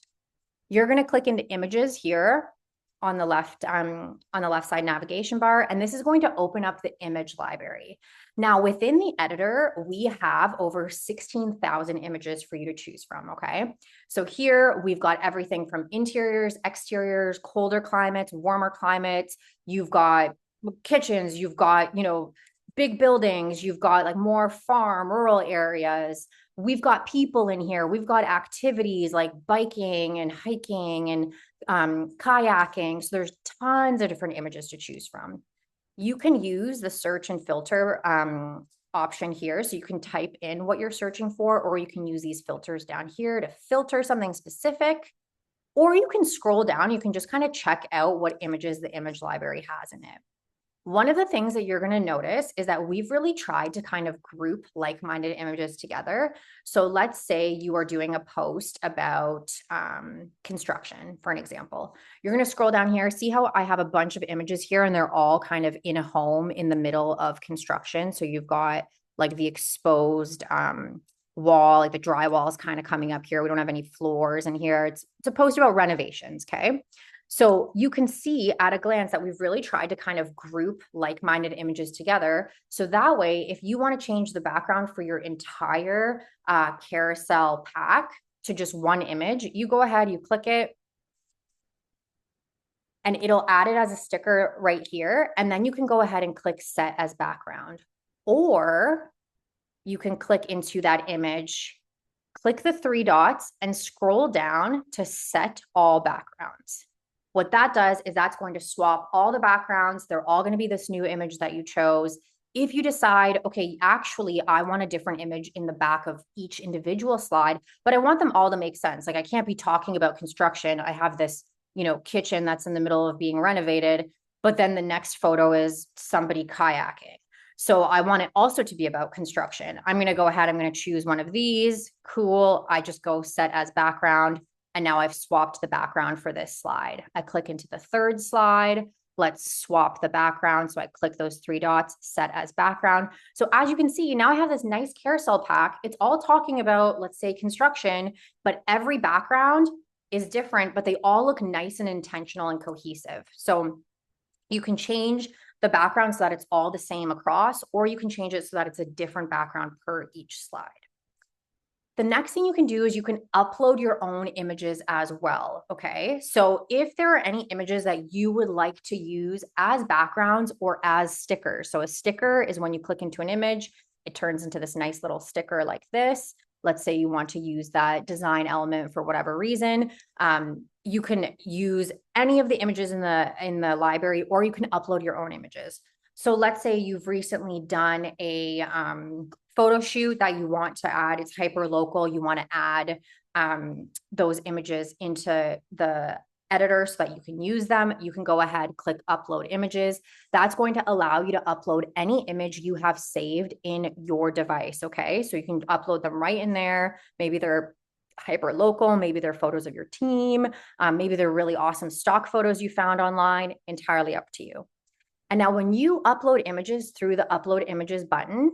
You're going to click into images here on the left side navigation bar, and this is going to open up the image library. Now within the editor, we have over 16,000 images for you to choose from, okay? So here we've got everything from interiors, exteriors, colder climates, warmer climates. You've got kitchens, you've got, you know, big buildings, you've got like more farm, rural areas. We've got people in here. We've got activities like biking and hiking and kayaking. So there's tons of different images to choose from. You can use the search and filter option here. So you can type in what you're searching for, or you can use these filters down here to filter something specific, or you can scroll down. You can just kind of check out what images the image library has in it. One of the things that you're going to notice is that we've really tried to kind of group like-minded images together. So let's say you are doing a post about construction, for an example. You're going to scroll down here, see how I have a bunch of images here, and they're all kind of in a home in the middle of construction. So you've got like the exposed wall, like the drywall is kind of coming up here. We don't have any floors in here. It's a post about renovations, okay? So you can see at a glance that we've really tried to kind of group like-minded images together. So that way, if you want to change the background for your entire carousel pack to just one image, you go ahead, you click it, and it'll add it as a sticker right here. And then you can go ahead and click set as background. Or you can click into that image, click the three dots, and scroll down to set all backgrounds. What that does is that's going to swap all the backgrounds. They're all going to be this new image that you chose. If you decide, okay, actually, I want a different image in the back of each individual slide, but I want them all to make sense. Like I can't be talking about construction. I have this, you know, kitchen that's in the middle of being renovated, but then the next photo is somebody kayaking. So I want it also to be about construction. I'm going to go ahead. I'm going to choose one of these. Cool. I just go set as background. And now I've swapped the background for this slide. I click into the third slide. Let's swap the background. So I click those three dots, set as background. So as you can see, now I have this nice carousel pack. It's all talking about, let's say, construction, but every background is different, but they all look nice and intentional and cohesive. So you can change the background so that it's all the same across, or you can change it so that it's a different background per each slide. The next thing you can do is you can upload your own images as well, okay? So if there are any images that you would like to use as backgrounds or as stickers. So a sticker is when you click into an image, it turns into this nice little sticker like this. Let's say you want to use that design element for whatever reason. You can use any of the images in the library, or you can upload your own images. So let's say you've recently done a photo shoot that you want to add. It's hyper local. You want to add those images into the editor so that you can use them. You can go ahead, click upload images. That's going to allow you to upload any image you have saved in your device. Okay, so you can upload them right in there. Maybe they're hyper local, maybe they're photos of your team, maybe they're really awesome stock photos you found online. Entirely up to you. And now when you upload images through the upload images button,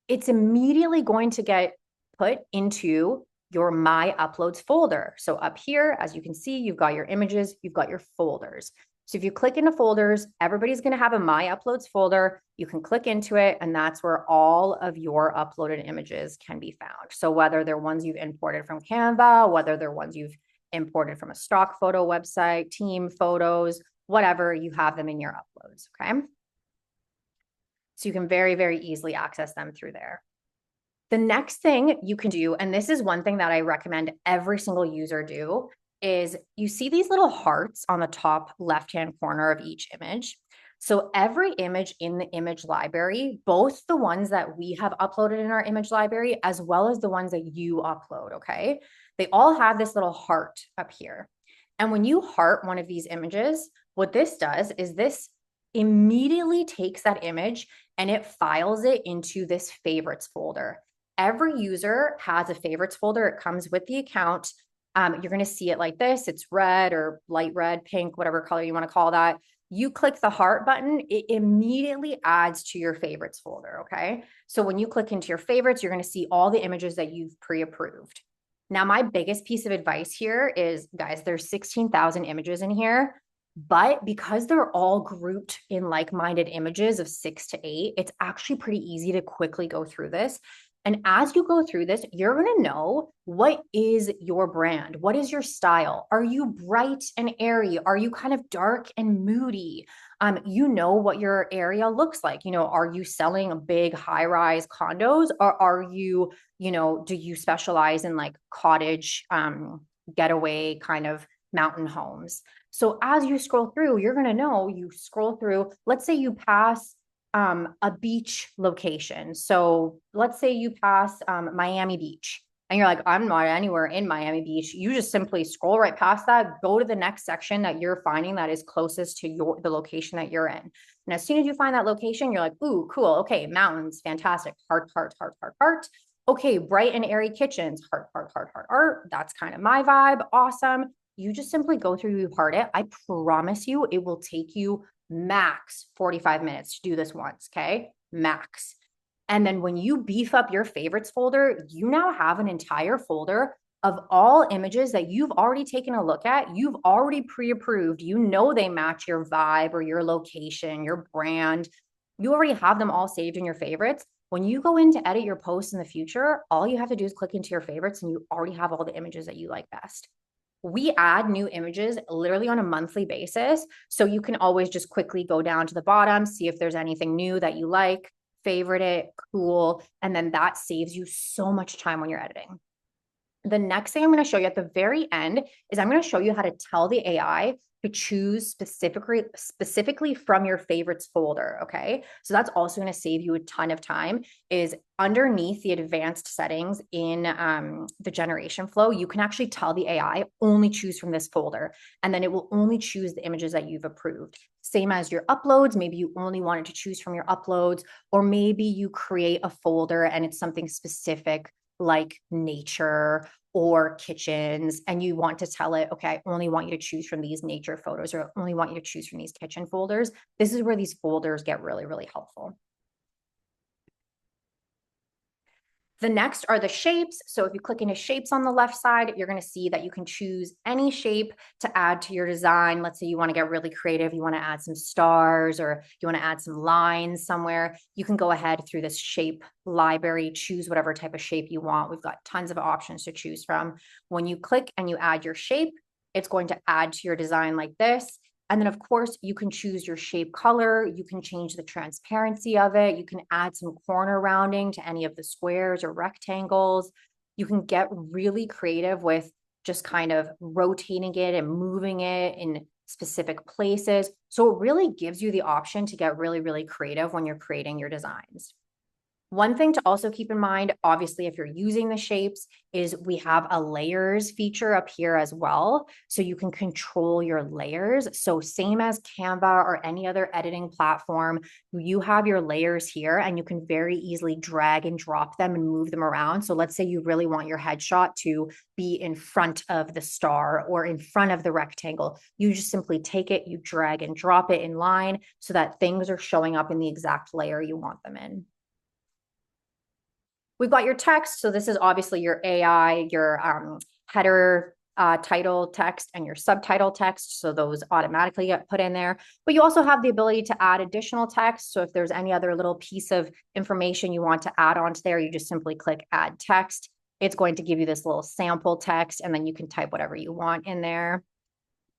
it's immediately going to get put into your My Uploads folder. So up here, as you can see, you've got your images, you've got your folders. So if you click into folders, everybody's going to have a My Uploads folder. You can click into it, and that's where all of your uploaded images can be found. So whether they're ones you've imported from Canva, whether they're ones you've imported from a stock photo website, team photos, whatever, you have them in your uploads, okay? So you can very, very easily access them through there. The next thing you can do, and this is one thing that I recommend every single user do, is you see these little hearts on the top left-hand corner of each image. So every image in the image library, both the ones that we have uploaded in our image library, as well as the ones that you upload, okay? They all have this little heart up here. And when you heart one of these images, what this does is this immediately takes that image and it files it into this favorites folder. Every user has a favorites folder. It comes with the account. You're going to see it like this. It's red or light red, pink, whatever color you want to call that. You click the heart button, it immediately adds to your favorites folder, okay? So when you click into your favorites, you're going to see all the images that you've pre-approved. Now, my biggest piece of advice here is, guys, there's 16,000 images in here, but because they're all grouped in like-minded images of 6 to 8, it's actually pretty easy to quickly go through this. And as you go through this, you're going to know what is your brand? What is your style? Are you bright and airy? Are you kind of dark and moody? You know what your area looks like. You know, are you selling big high-rise condos, or are you, do you specialize in like cottage, getaway kind of mountain homes? So as you scroll through, you're going to know, you scroll through, let's say you pass a beach location. So let's say you pass Miami Beach and you're like, I'm not anywhere in Miami Beach. You just simply scroll right past that, go to the next section that you're finding that is closest to the location that you're in. And as soon as you find that location, you're like, ooh, cool. Okay, mountains, fantastic. Heart, heart, heart, heart, heart. Okay, bright and airy kitchens, heart, heart, heart, heart, heart. That's kind of my vibe. Awesome. You just simply go through, you heart it. I promise you, it will take you max 45 minutes to do this once, okay? Max. And then when you beef up your favorites folder, you now have an entire folder of all images that you've already taken a look at, you've already pre-approved, you know they match your vibe or your location, your brand. You already have them all saved in your favorites. When you go in to edit your posts in the future, all you have to do is click into your favorites and you already have all the images that you like best. We add new images literally on a monthly basis. So you can always just quickly go down to the bottom, see if there's anything new that you like, favorite it, cool. And then that saves you so much time when you're editing. The next thing I'm going to show you at the very end is I'm going to show you how to tell the AI to choose specifically from your favorites folder, okay? So that's also going to save you a ton of time. Is underneath the advanced settings in the generation flow, you can actually tell the AI only choose from this folder, and then it will only choose the images that you've approved. Same as your uploads, maybe you only wanted to choose from your uploads, or maybe you create a folder and it's something specific like nature or kitchens, and you want to tell it, okay, I only want you to choose from these nature photos, or I only want you to choose from these kitchen folders. This is where these folders get really, really helpful. The next are the shapes. So if you click into shapes on the left side, you're going to see that you can choose any shape to add to your design. Let's say you want to get really creative. You want to add some stars, or you want to add some lines somewhere. You can go ahead through this shape library, choose whatever type of shape you want. We've got tons of options to choose from. When you click and you add your shape, it's going to add to your design like this. And then, of course, you can choose your shape color. You can change the transparency of it. You can add some corner rounding to any of the squares or rectangles. You can get really creative with just kind of rotating it and moving it in specific places. So it really gives you the option to get really, really creative when you're creating your designs. One thing to also keep in mind, obviously, if you're using the shapes, is we have a layers feature up here as well. So you can control your layers. So same as Canva or any other editing platform, you have your layers here and you can very easily drag and drop them and move them around. So let's say you really want your headshot to be in front of the star or in front of the rectangle. You just simply take it, you drag and drop it in line so that things are showing up in the exact layer you want them in. We've got your text. So this is obviously your AI, your header title text and your subtitle text. So those automatically get put in there. But you also have the ability to add additional text. So if there's any other little piece of information you want to add onto there, you just simply click add text. It's going to give you this little sample text, and then you can type whatever you want in there.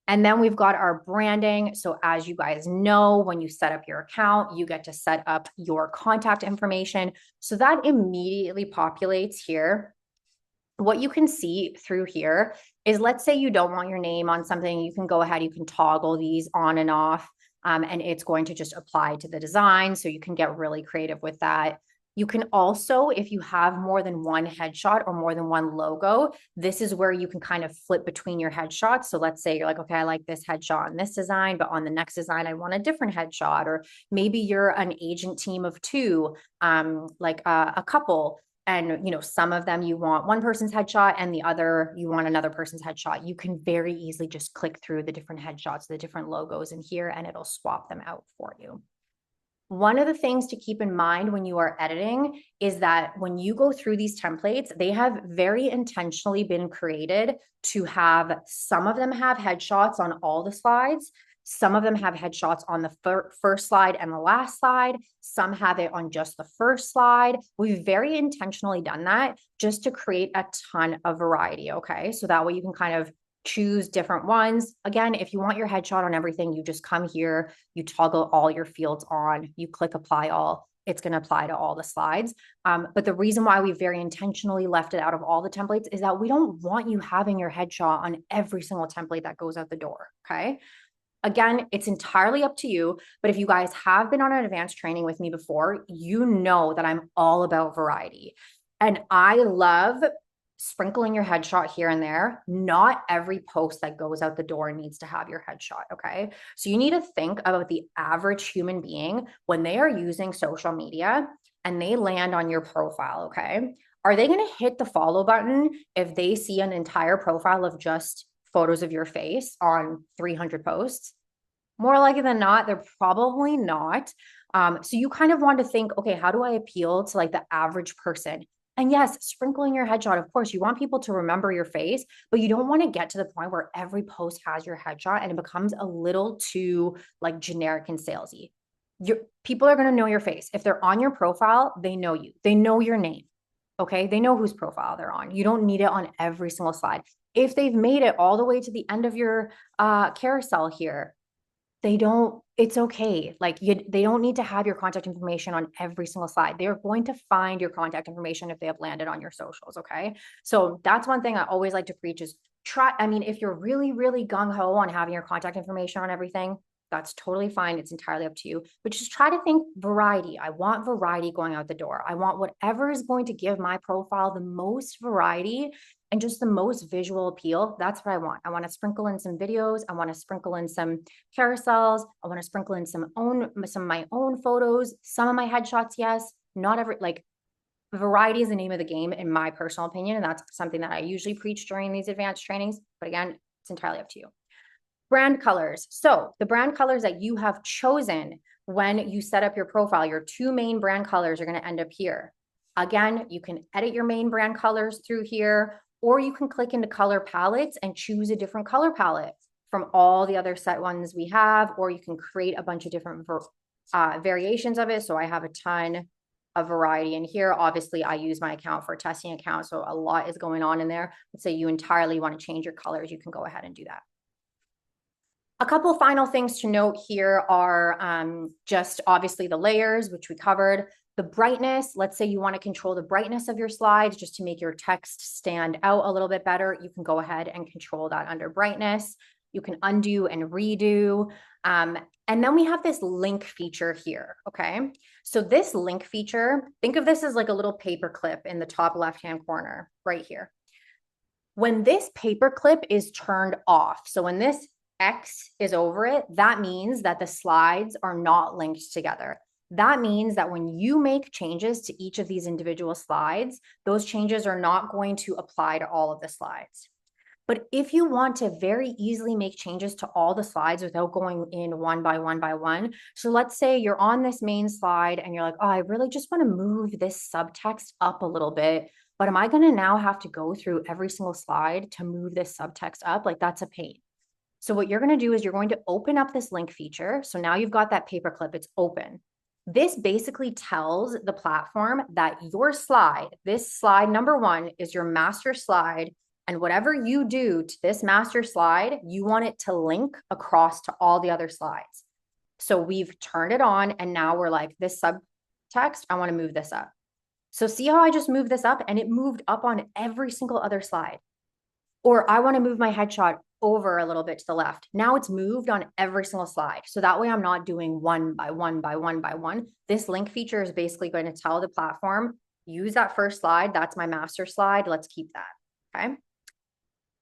And then we've got our branding. So as you guys know, when you set up your account, you get to set up your contact information. So that immediately populates here. What you can see through here is, let's say you don't want your name on something, you can go ahead, you can toggle these on and off, and it's going to just apply to the design. So you can get really creative with that. You can also, if you have more than one headshot or more than one logo, this is where you can kind of flip between your headshots. So let's say you're like, okay, I like this headshot on this design, but on the next design, I want a different headshot. Or maybe you're an agent team of two, like a couple. And, some of them you want one person's headshot and the other you want another person's headshot. You can very easily just click through the different headshots, the different logos in here, and it'll swap them out for you. One of the things to keep in mind when you are editing is that when you go through these templates, they have very intentionally been created to have, some of them have headshots on all the slides. Some of them have headshots on the first slide and the last slide. Some have it on just the first slide. We've very intentionally done that just to create a ton of variety, okay? So that way you can kind of choose different ones. Again, if you want your headshot on everything, you just come here, you toggle all your fields on, you click apply all, it's going to apply to all the slides. But the reason why we very intentionally left it out of all the templates is that we don't want you having your headshot on every single template that goes out the door, okay? Again, it's entirely up to you, but if you guys have been on an advanced training with me before, you know that I'm all about variety. And I love sprinkling your headshot here and there. Not every post that goes out the door needs to have your headshot, okay? So you need to think about the average human being when they are using social media and they land on your profile, okay? Are they going to hit the follow button if they see an entire profile of just photos of your face on 300 posts? More likely than not, they're probably not. So you kind of want to think, okay, how do I appeal to like the average person? And yes, sprinkling your headshot, of course, you want people to remember your face, but you don't want to get to the point where every post has your headshot and it becomes a little too like generic and salesy. People are going to know your face. If they're on your profile, they know you. They know your name. Okay. They know whose profile they're on. You don't need it on every single slide. If they've made it all the way to the end of your carousel here, it's okay. Like they don't need to have your contact information on every single slide. They're going to find your contact information if they have landed on your socials. Okay. So that's one thing I always like to preach is if you're really, really gung ho on having your contact information on everything, that's totally fine. It's entirely up to you, but just try to think variety. I want variety going out the door. I want whatever is going to give my profile the most variety and just the most visual appeal. That's what I want. I want to sprinkle in some videos. I want to sprinkle in some carousels. I want to sprinkle in some of my own photos, some of my headshots. Yes, not every, variety is the name of the game in my personal opinion. And that's something that I usually preach during these advanced trainings. But again, it's entirely up to you. Brand colors. So the brand colors that you have chosen when you set up your profile, your two main brand colors are going to end up here. Again, you can edit your main brand colors through here, or you can click into color palettes and choose a different color palette from all the other set ones we have, or you can create a bunch of different variations of it. So I have a ton of variety in here. Obviously, I use my account for a testing account, so a lot is going on in there. Let's say you entirely want to change your colors, you can go ahead and do that. A couple final things to note here are just obviously the layers, which we covered. The brightness, let's say you want to control the brightness of your slides just to make your text stand out a little bit better. You can go ahead and control that under brightness. You can undo and redo. And then we have this link feature here, okay? So this link feature, think of this as like a little paper clip in the top left-hand corner right here. When this paper clip is turned off, so when this X is over it, that means that the slides are not linked together. That means that when you make changes to each of these individual slides, those changes are not going to apply to all of the slides. But if you want to very easily make changes to all the slides without going in one by one, so let's say you're on this main slide and you're like, oh, I really just want to move this subtext up a little bit, but am I going to now have to go through every single slide to move this subtext up? Like that's a pain. So what you're going to do is you're going to open up this link feature. So now you've got that paperclip, it's open. This basically tells the platform that your slide, this slide number 1 is your master slide. And whatever you do to this master slide, you want it to link across to all the other slides. So we've turned it on and now we're like, this subtext, I want to move this up. So see how I just moved this up and it moved up on every single other slide. Or I want to move my headshot over a little bit to the left. Now it's moved on every single slide. So that way I'm not doing one by one. This link feature is basically going to tell the platform, use that first slide. That's my master slide. Let's keep that. Okay.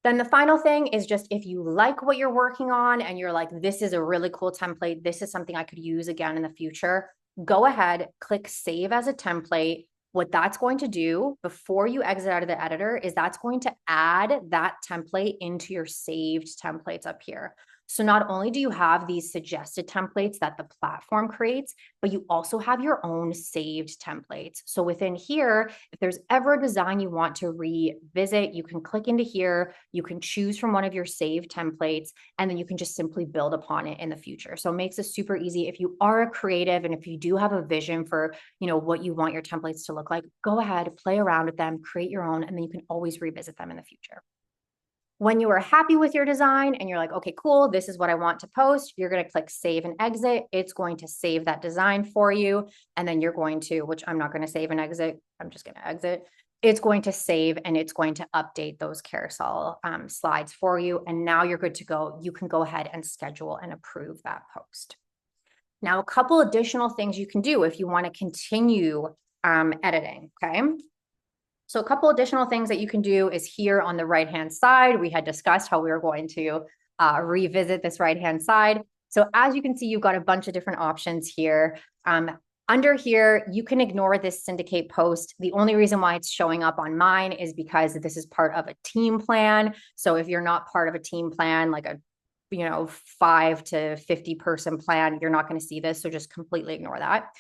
Then the final thing is just if you like what you're working on and you're like, this is a really cool template, this is something I could use again in the future, go ahead, click save as a template. What that's going to do before you exit out of the editor is that's going to add that template into your saved templates up here. So not only do you have these suggested templates that the platform creates, but you also have your own saved templates. So within here, if there's ever a design you want to revisit, you can click into here, you can choose from one of your saved templates, and then you can just simply build upon it in the future. So it makes it super easy. If you are a creative and if you do have a vision for, what you want your templates to look like, go ahead, play around with them, create your own, and then you can always revisit them in the future. When you are happy with your design and you're like, okay, cool, this is what I want to post, you're going to click save and exit. It's going to save that design for you. And then you're going to, which I'm not going to save and exit, I'm just going to exit. It's going to save and it's going to update those carousel slides for you. And now you're good to go. You can go ahead and schedule and approve that post. Now, a couple additional things you can do if you want to continue editing, okay? So a couple additional things that you can do is here on the right-hand side, we had discussed how we were going to revisit this right-hand side. So as you can see, you've got a bunch of different options here. Under here, you can ignore this syndicate post. The only reason why it's showing up on mine is because this is part of a team plan. So if you're not part of a team plan, like a 5 to 50 person plan, you're not going to see this. So just completely ignore that.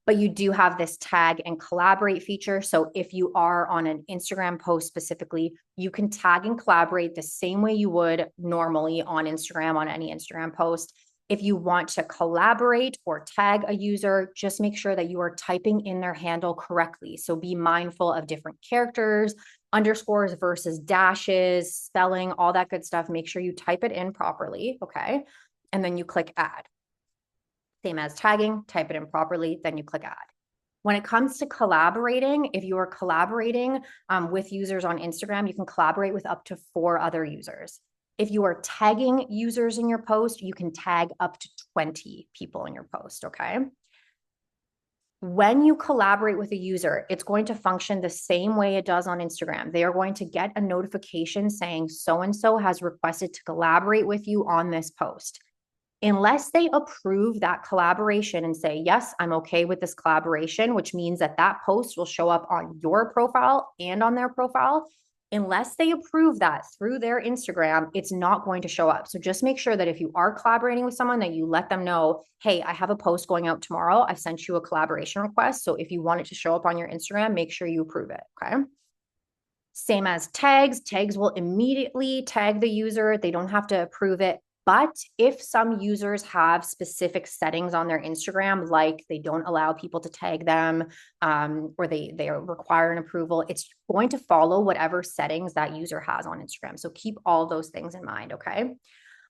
But you do have this tag and collaborate feature. So if you are on an Instagram post specifically, you can tag and collaborate the same way you would normally on Instagram, on any Instagram post. If you want to collaborate or tag a user, just make sure that you are typing in their handle correctly. So be mindful of different characters, underscores versus dashes, spelling, all that good stuff. Make sure you type it in properly, okay? And then you click add. Same as tagging, type it in properly, then you click add. When it comes to collaborating, if you are collaborating with users on Instagram, you can collaborate with up to 4 other users. If you are tagging users in your post, you can tag up to 20 people in your post, okay? When you collaborate with a user, it's going to function the same way it does on Instagram. They are going to get a notification saying so-and-so has requested to collaborate with you on this post. Unless they approve that collaboration and say, yes, I'm okay with this collaboration, which means that that post will show up on your profile and on their profile. Unless they approve that through their Instagram, it's not going to show up. So just make sure that if you are collaborating with someone that you let them know, hey, I have a post going out tomorrow. I've sent you a collaboration request. So if you want it to show up on your Instagram, make sure you approve it, okay? Same as tags. Tags will immediately tag the user. They don't have to approve it. But if some users have specific settings on their Instagram, like they don't allow people to tag them or they require an approval, it's going to follow whatever settings that user has on Instagram. So keep all those things in mind, okay?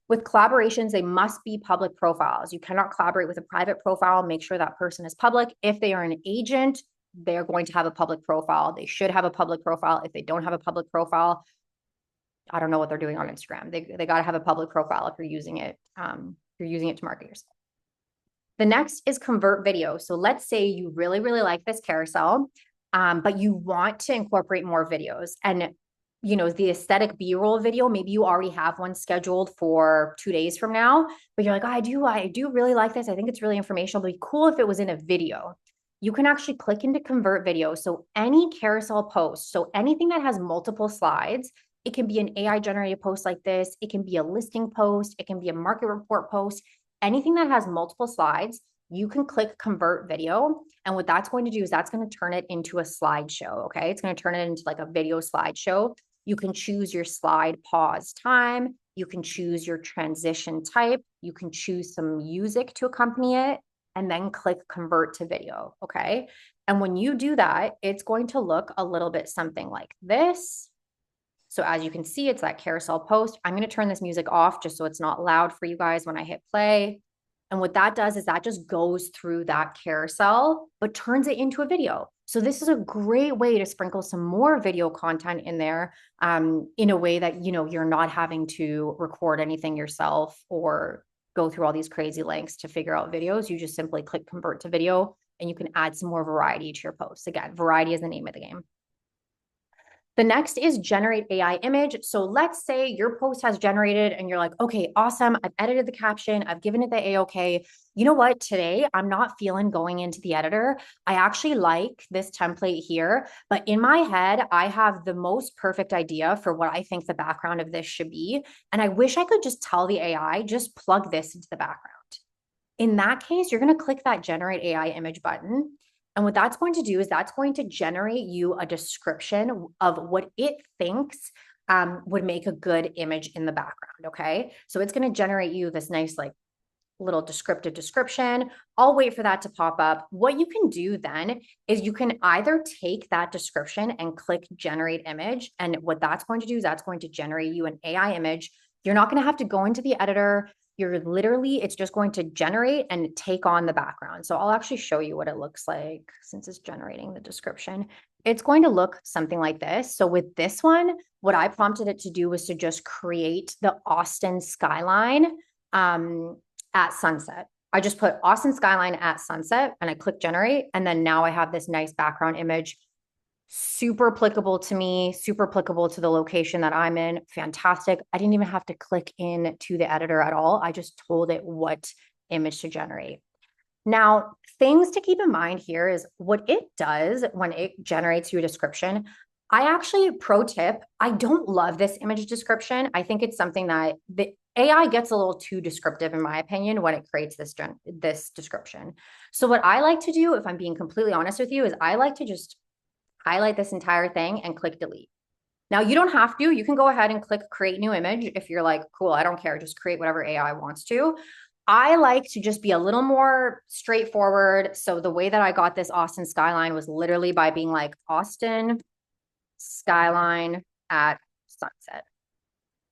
With collaborations, they must be public profiles. You cannot collaborate with a private profile. Make sure that person is public. If they are an agent, they're going to have a public profile. They should have a public profile. If they don't have a public profile, I don't know what they're doing on Instagram. They got to have a public profile if you're using it. You're using it to market yourself. The next is convert video. So let's say you really, really like this carousel, but you want to incorporate more videos. And the aesthetic B-roll video, maybe you already have one scheduled for 2 days from now, but you're like, oh, I do really like this. I think it's really informational, but it'd be cool if it was in a video. You can actually click into convert video. So any carousel post, so anything that has multiple slides, it can be an AI generated post like this. It can be a listing post. It can be a market report post. Anything that has multiple slides, you can click convert video. And what that's going to do is that's going to turn it into a slideshow. Okay. It's going to turn it into like a video slideshow. You can choose your slide pause time. You can choose your transition type. You can choose some music to accompany it and then click convert to video. Okay. And when you do that, it's going to look a little bit something like this. So as you can see, it's that carousel post. I'm going to turn this music off just so it's not loud for you guys when I hit play. And what that does is that just goes through that carousel, but turns it into a video. So this is a great way to sprinkle some more video content in there in a way that, you're not having to record anything yourself or go through all these crazy lengths to figure out videos. You just simply click convert to video and you can add some more variety to your posts. Again, variety is the name of the game. The next is generate AI image. So let's say your post has generated and you're like, okay, awesome. I've edited the caption. I've given it the A-OK. You know what? Today, I'm not feeling going into the editor. I actually like this template here, but in my head, I have the most perfect idea for what I think the background of this should be. And I wish I could just tell the AI, just plug this into the background. In that case, you're going to click that generate AI image button. And what that's going to do is that's going to generate you a description of what it thinks would make a good image in the background. Okay. So it's going to generate you this nice, like, little descriptive description. I'll wait for that to pop up. What you can do then is you can either take that description and click generate image. And what that's going to do is that's going to generate you an AI image. You're not going to have to go into the editor. It's just going to generate and take on the background. So I'll actually show you what it looks like since it's generating the description. It's going to look something like this. So with this one, what I prompted it to do was to just create the Austin skyline at sunset. I just put Austin skyline at sunset and I click generate. And then now I have this nice background image. Super applicable to me, super applicable to the location that I'm in. Fantastic. I didn't even have to click in to the editor at all. I just told it what image to generate. Now, things to keep in mind here is what it does when it generates you a description. Pro tip, I don't love this image description. I think it's something that the AI gets a little too descriptive, in my opinion, when it creates this description. So what I like to do, if I'm being completely honest with you, is I like to just highlight this entire thing and click delete. Now you don't have to, you can go ahead and click create new image. If you're like, cool, I don't care, just create whatever AI wants to. I like to just be a little more straightforward. So the way that I got this Austin skyline was literally by being like Austin skyline at sunset.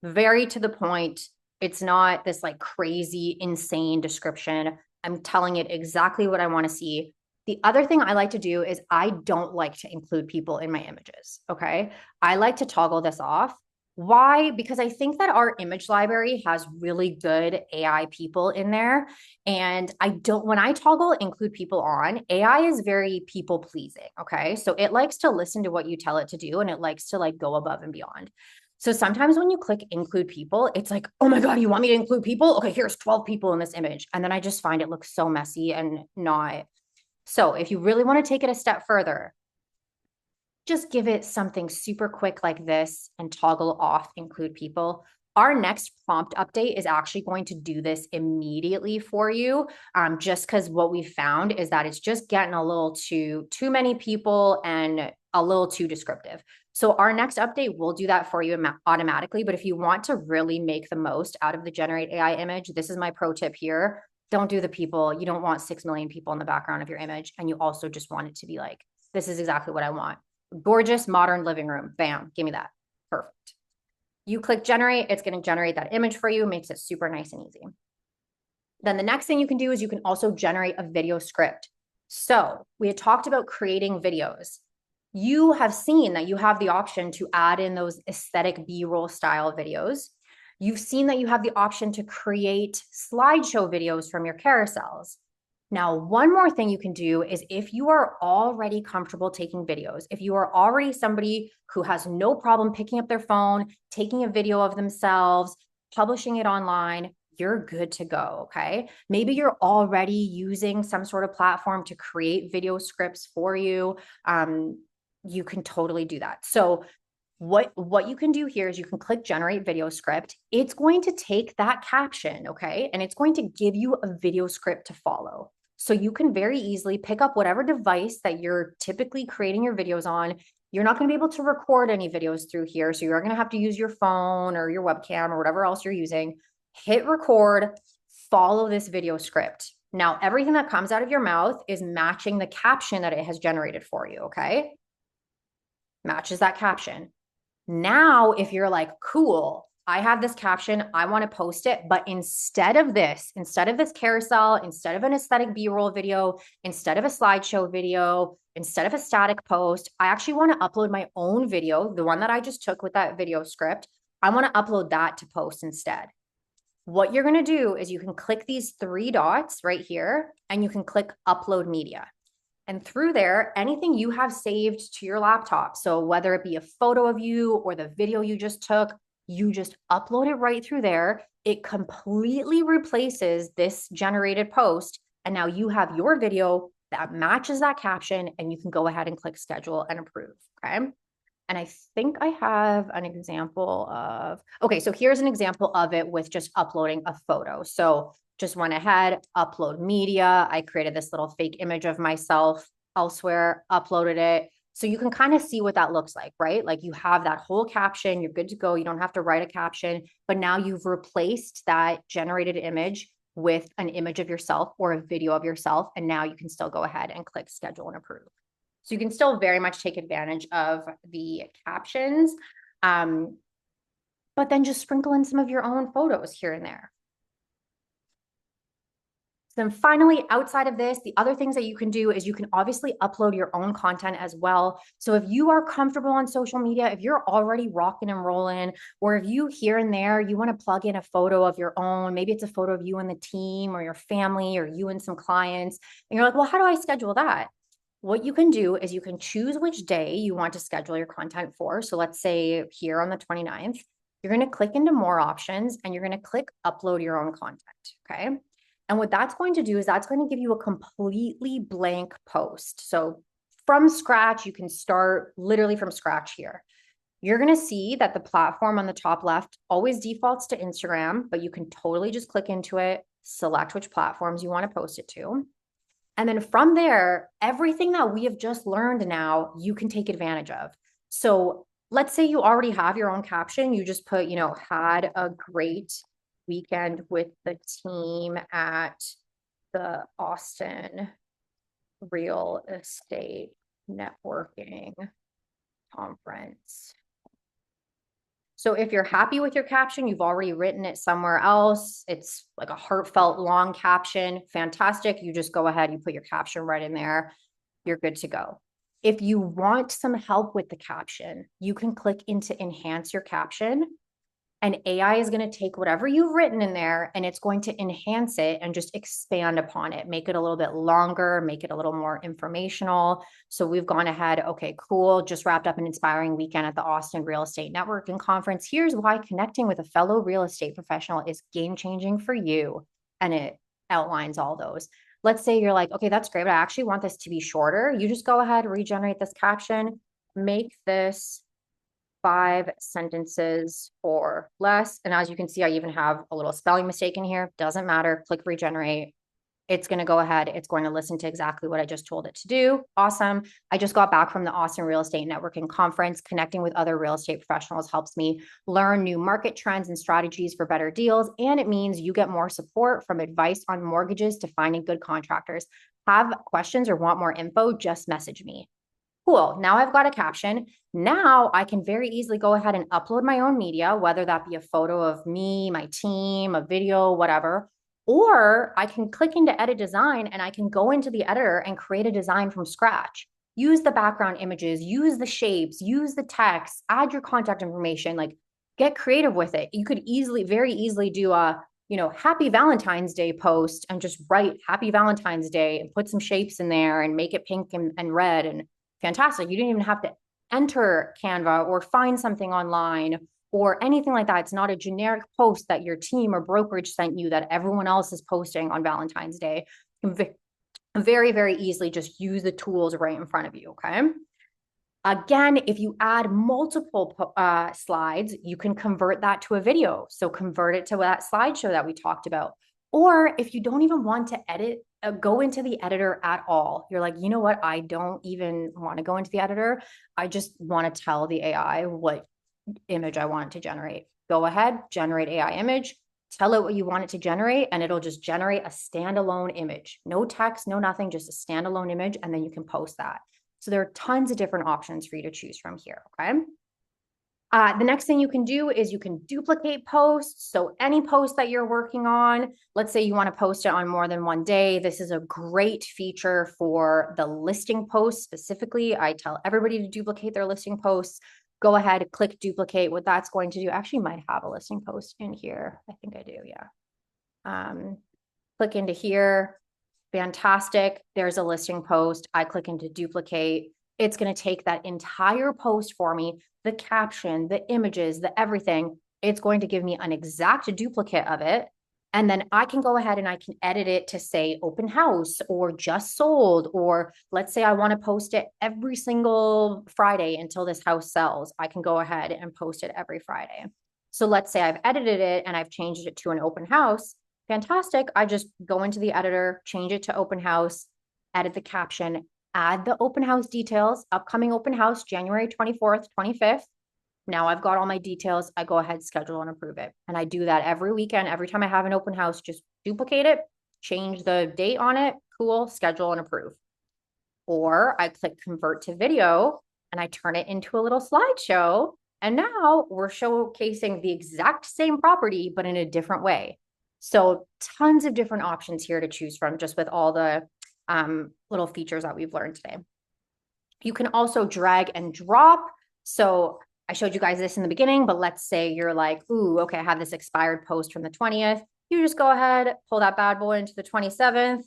Very to the point. It's not this like crazy, insane description. I'm telling it exactly what I want to see. The other thing I like to do is I don't like to include people in my images. Okay. I like to toggle this off. Why? Because I think that our image library has really good AI people in there. And when I toggle include people on, AI is very people pleasing. Okay. So it likes to listen to what you tell it to do and it likes to like go above and beyond. So sometimes when you click include people, it's like, oh my God, you want me to include people? Okay, here's 12 people in this image. And then I just find it looks so messy and not. So if you really want to take it a step further, just give it something super quick like this and toggle off include people. Our next prompt update is actually going to do this immediately for you, just because what we found is that it's just getting a little too many people and a little too descriptive. So our next update will do that for you automatically. But if you want to really make the most out of the generate AI image, this is my pro tip here. Don't do the people. You don't want 6 million people in the background of your image. And you also just want it to be like, this is exactly what I want. Gorgeous, modern living room. Bam, give me that. Perfect. You click generate, it's going to generate that image for you, makes it super nice and easy. Then the next thing you can do is you can also generate a video script. So we had talked about creating videos. You have seen that you have the option to add in those aesthetic B-roll style videos. You've seen that you have the option to create slideshow videos from your carousels. Now, one more thing you can do is if you are already comfortable taking videos, if you are already somebody who has no problem picking up their phone, taking a video of themselves, publishing it online, you're good to go, okay? Maybe you're already using some sort of platform to create video scripts for you. You can totally do that. So what you can do here is you can click generate video script. It's going to take that caption, okay? And it's going to give you a video script to follow. So you can very easily pick up whatever device that you're typically creating your videos on. You're not going to be able to record any videos through here. So you're going to have to use your phone or your webcam or whatever else you're using. Hit record, follow this video script. Now, everything that comes out of your mouth is matching the caption that it has generated for you, okay? Matches that caption. Now, if you're like, cool, I have this caption, I want to post it, but instead of this carousel, instead of an aesthetic B-roll video, instead of a slideshow video, instead of a static post, I actually want to upload my own video, the one that I just took with that video script. I want to upload that to post instead. What you're going to do is you can click these three dots right here, and you can click upload media. And through there, anything you have saved to your laptop, so whether it be a photo of you or the video you just took, you just upload it right through there. It completely replaces this generated post. And now you have your video that matches that caption, and you can go ahead and click schedule and approve, okay? And I think I have an example of, okay, so here's an example of it with just uploading a photo. So just went ahead, upload media. I created this little fake image of myself elsewhere, uploaded it. So you can kind of see what that looks like, right? Like you have that whole caption, you're good to go. You don't have to write a caption, but now you've replaced that generated image with an image of yourself or a video of yourself. And now you can still go ahead and click schedule and approve. So you can still very much take advantage of the captions, but then just sprinkle in some of your own photos here and there. Then finally, outside of this, the other things that you can do is you can obviously upload your own content as well. So if you are comfortable on social media, if you're already rocking and rolling, or if you here and there, you want to plug in a photo of your own, maybe it's a photo of you and the team or your family or you and some clients, and you're like, well, how do I schedule that? What you can do is you can choose which day you want to schedule your content for. So let's say here on the 29th, you're going to click into more options and you're going to click upload your own content, okay? And what that's going to do is that's going to give you a completely blank post. So from scratch, you can start literally from scratch here. You're going to see that the platform on the top left always defaults to Instagram, but you can totally just click into it, select which platforms you want to post it to. And then from there, everything that we have just learned now, you can take advantage of. So let's say you already have your own caption. You just put, had a great weekend with the team at the Austin Real Estate Networking Conference. So if you're happy with your caption, you've already written it somewhere else, it's like a heartfelt long caption, fantastic. You just go ahead, you put your caption right in there, you're good to go. If you want some help with the caption, you can click into enhance your caption, and AI is going to take whatever you've written in there and it's going to enhance it and just expand upon it, make it a little bit longer, make it a little more informational. So we've gone ahead, okay, cool, just wrapped up an inspiring weekend at the Austin Real Estate Networking Conference. Here's why connecting with a fellow real estate professional is game-changing for you. And it outlines all those. Let's say you're like, okay, that's great, but I actually want this to be shorter. You just go ahead, regenerate this caption, make this 5 sentences or less. And as you can see, I even have a little spelling mistake in here. Doesn't matter. Click regenerate. It's going to go ahead. It's going to listen to exactly what I just told it to do. Awesome. I just got back from the Austin Real Estate Networking Conference. Connecting with other real estate professionals helps me learn new market trends and strategies for better deals. And it means you get more support from advice on mortgages to finding good contractors. Have questions or want more info? Just message me. Cool. Now I've got a caption. Now I can very easily go ahead and upload my own media, whether that be a photo of me, my team, a video, whatever, or I can click into edit design and I can go into the editor and create a design from scratch. Use the background images, use the shapes, use the text, add your contact information, like get creative with it. You could easily, very easily do a Happy Valentine's Day post and just write Happy Valentine's Day and put some shapes in there and make it pink and red and fantastic. You didn't even have to enter Canva or find something online or anything like that. It's not a generic post that your team or brokerage sent you that everyone else is posting on Valentine's Day. You can very, very easily just use the tools right in front of you, okay? Again, if you add multiple slides, you can convert that to a video. So convert it to that slideshow that we talked about. Or if you don't even want to edit, go into the editor at all. You're like, you know what? I don't even want to go into the editor. I just want to tell the AI what image I want it to generate. Go ahead, generate AI image, tell it what you want it to generate, and it'll just generate a standalone image. No text, no nothing, just a standalone image, and then you can post that. So there are tons of different options for you to choose from here, okay? The next thing you can do is you can duplicate posts. So any post that you're working on, let's say you want to post it on more than one day. This is a great feature for the listing posts specifically. I tell everybody to duplicate their listing posts. Go ahead, click duplicate. What that's going to do, actually might have a listing post in here. I think I do, yeah. Click into here. Fantastic. There's a listing post. I click into duplicate. It's going to take that entire post for me, the caption, the images, the everything. It's going to give me an exact duplicate of it. And then I can go ahead and I can edit it to say open house or just sold, or let's say I want to post it every single Friday until this house sells. I can go ahead and post it every Friday. So let's say I've edited it and I've changed it to an open house. Fantastic. I just go into the editor, change it to open house, edit the caption, add the open house details, upcoming open house, January 24th, 25th. Now I've got all my details. I go ahead, schedule and approve it. And I do that every weekend. Every time I have an open house, just duplicate it, change the date on it, cool, schedule and approve. Or I click convert to video and I turn it into a little slideshow. And now we're showcasing the exact same property, but in a different way. So tons of different options here to choose from just with all the little features that we've learned today. You can also drag and drop. So I showed you guys this in the beginning, but let's say you're like, ooh, okay, I have this expired post from the 20th. You just go ahead, pull that bad boy into the 27th.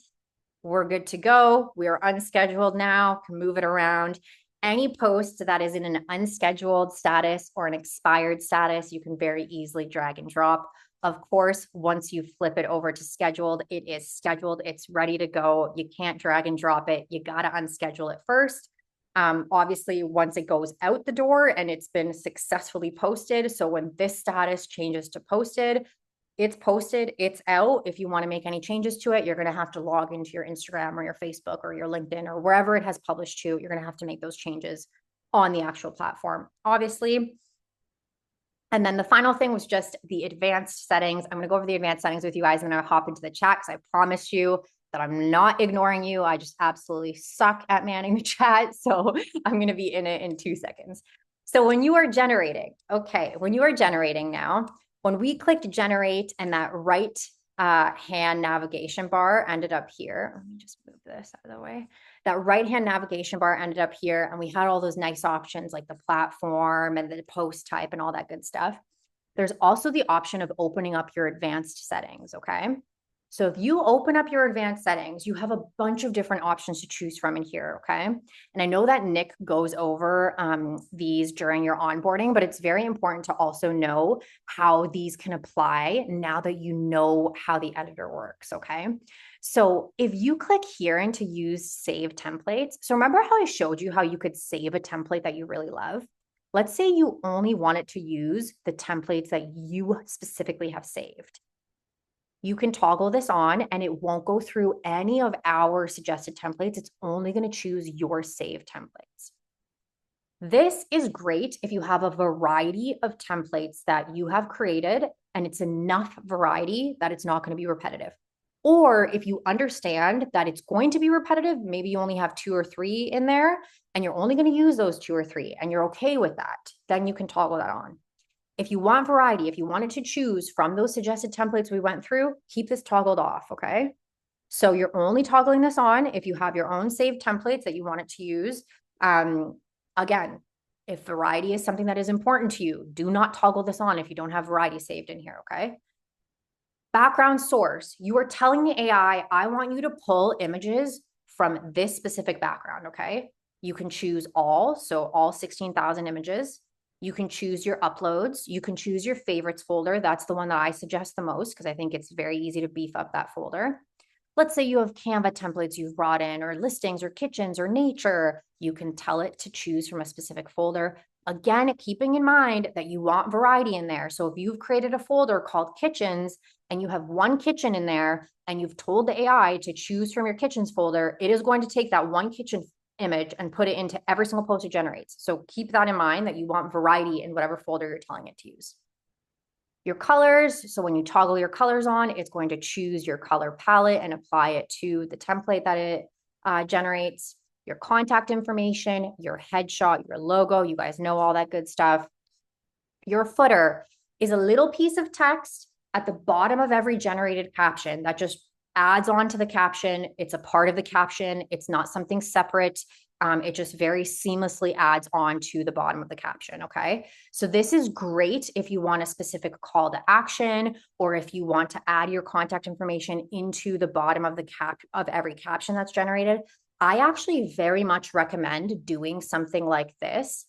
We're good to go. We are unscheduled now, can move it around. Any post that is in an unscheduled status or an expired status, you can very easily drag and drop. Of course, once you flip it over to scheduled, it is scheduled. It's ready to go. You can't drag and drop it. You got to unschedule it first. Obviously, once it goes out the door and it's been successfully posted. So when this status changes to posted, it's out. If you want to make any changes to it, you're going to have to log into your Instagram or your Facebook or your LinkedIn or wherever it has published to. You're going to have to make those changes on the actual platform, obviously. And then the final thing was just the advanced settings. I'm going to go over the advanced settings with you guys and then I'll hop into the chat because I promise you that I'm not ignoring you. I just absolutely suck at manning the chat. So I'm going to be in it in 2 seconds. So when you are generating, now, when we clicked generate and that right hand navigation bar ended up here. Let me just move this out of the way. That right hand navigation bar ended up here and we had all those nice options like the platform and the post type and all that good stuff. There's also the option of opening up your advanced settings, okay? So if you open up your advanced settings, you have a bunch of different options to choose from in here, okay? And I know that Nick goes over these during your onboarding, but it's very important to also know how these can apply now that you know how the editor works, okay? So if you click here and to use save templates, so remember how I showed you how you could save a template that you really love? Let's say you only wanted to use the templates that you specifically have saved. You can toggle this on and it won't go through any of our suggested templates. It's only going to choose your saved templates. This is great if you have a variety of templates that you have created and it's enough variety that it's not going to be repetitive. Or if you understand that it's going to be repetitive, maybe you only have 2 or 3 in there and you're only going to use those 2 or 3 and you're okay with that, then you can toggle that on. If you want variety, if you wanted to choose from those suggested templates we went through, keep this toggled off, okay? So you're only toggling this on if you have your own saved templates that you want it to use. Again, if variety is something that is important to you, do not toggle this on if you don't have variety saved in here, okay? Background source. You are telling the AI, I want you to pull images from this specific background, okay? You can choose all, so all 16,000 images. You can choose your uploads. You can choose your favorites folder. That's the one that I suggest the most because I think it's very easy to beef up that folder. Let's say you have Canva templates you've brought in, or listings, or kitchens, or nature. You can tell it to choose from a specific folder. Again, keeping in mind that you want variety in there. So if you've created a folder called kitchens and you have one kitchen in there and you've told the AI to choose from your kitchens folder, it is going to take that one kitchen image and put it into every single post it generates. So keep that in mind, that you want variety in whatever folder you're telling it to use. Your colors. So when you toggle your colors on, it's going to choose your color palette and apply it to the template that it generates. Your contact information, your headshot, your logo. You guys know all that good stuff. Your footer is a little piece of text at the bottom of every generated caption that just adds on to the caption. It's a part of the caption. It's not something separate. It just very seamlessly adds on to the bottom of the caption, okay? So this is great if you want a specific call to action, or if you want to add your contact information into the bottom of every caption that's generated. I actually very much recommend doing something like this,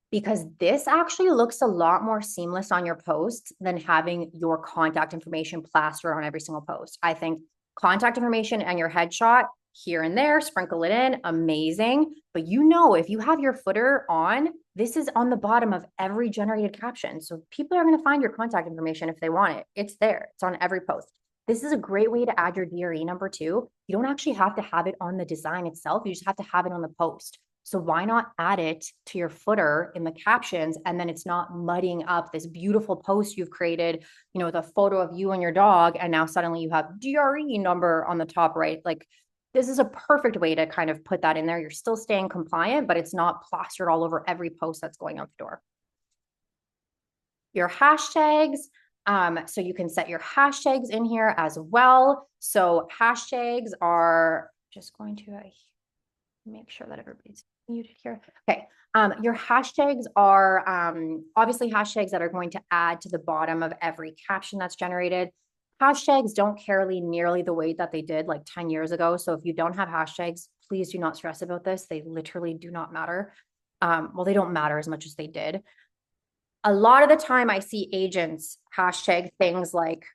because this actually looks a lot more seamless on your posts than having your contact information plastered on every single post. I think contact information and your headshot here and there, sprinkle it in, amazing. But you know, if you have your footer on, this is on the bottom of every generated caption. So people are going to find your contact information if they want it. It's there. It's on every post. This is a great way to add your DRE number too. You don't actually have to have it on the design itself. You just have to have it on the post. So why not add it to your footer in the captions, and then it's not muddying up this beautiful post you've created, you know, with a photo of you and your dog, and now suddenly you have DRE number on the top right. Like, this is a perfect way to kind of put that in there. You're still staying compliant, but it's not plastered all over every post that's going out the door. Your hashtags. So you can set your hashtags in here as well. So hashtags are just going to make sure that everybody's muted here. Okay. Your hashtags are obviously hashtags that are going to add to the bottom of every caption that's generated. Hashtags don't carry nearly the weight that they did like 10 years ago. So if you don't have hashtags, please do not stress about this. They literally do not matter. Well, they don't matter as much as they did. A lot of the time I see agents hashtag things like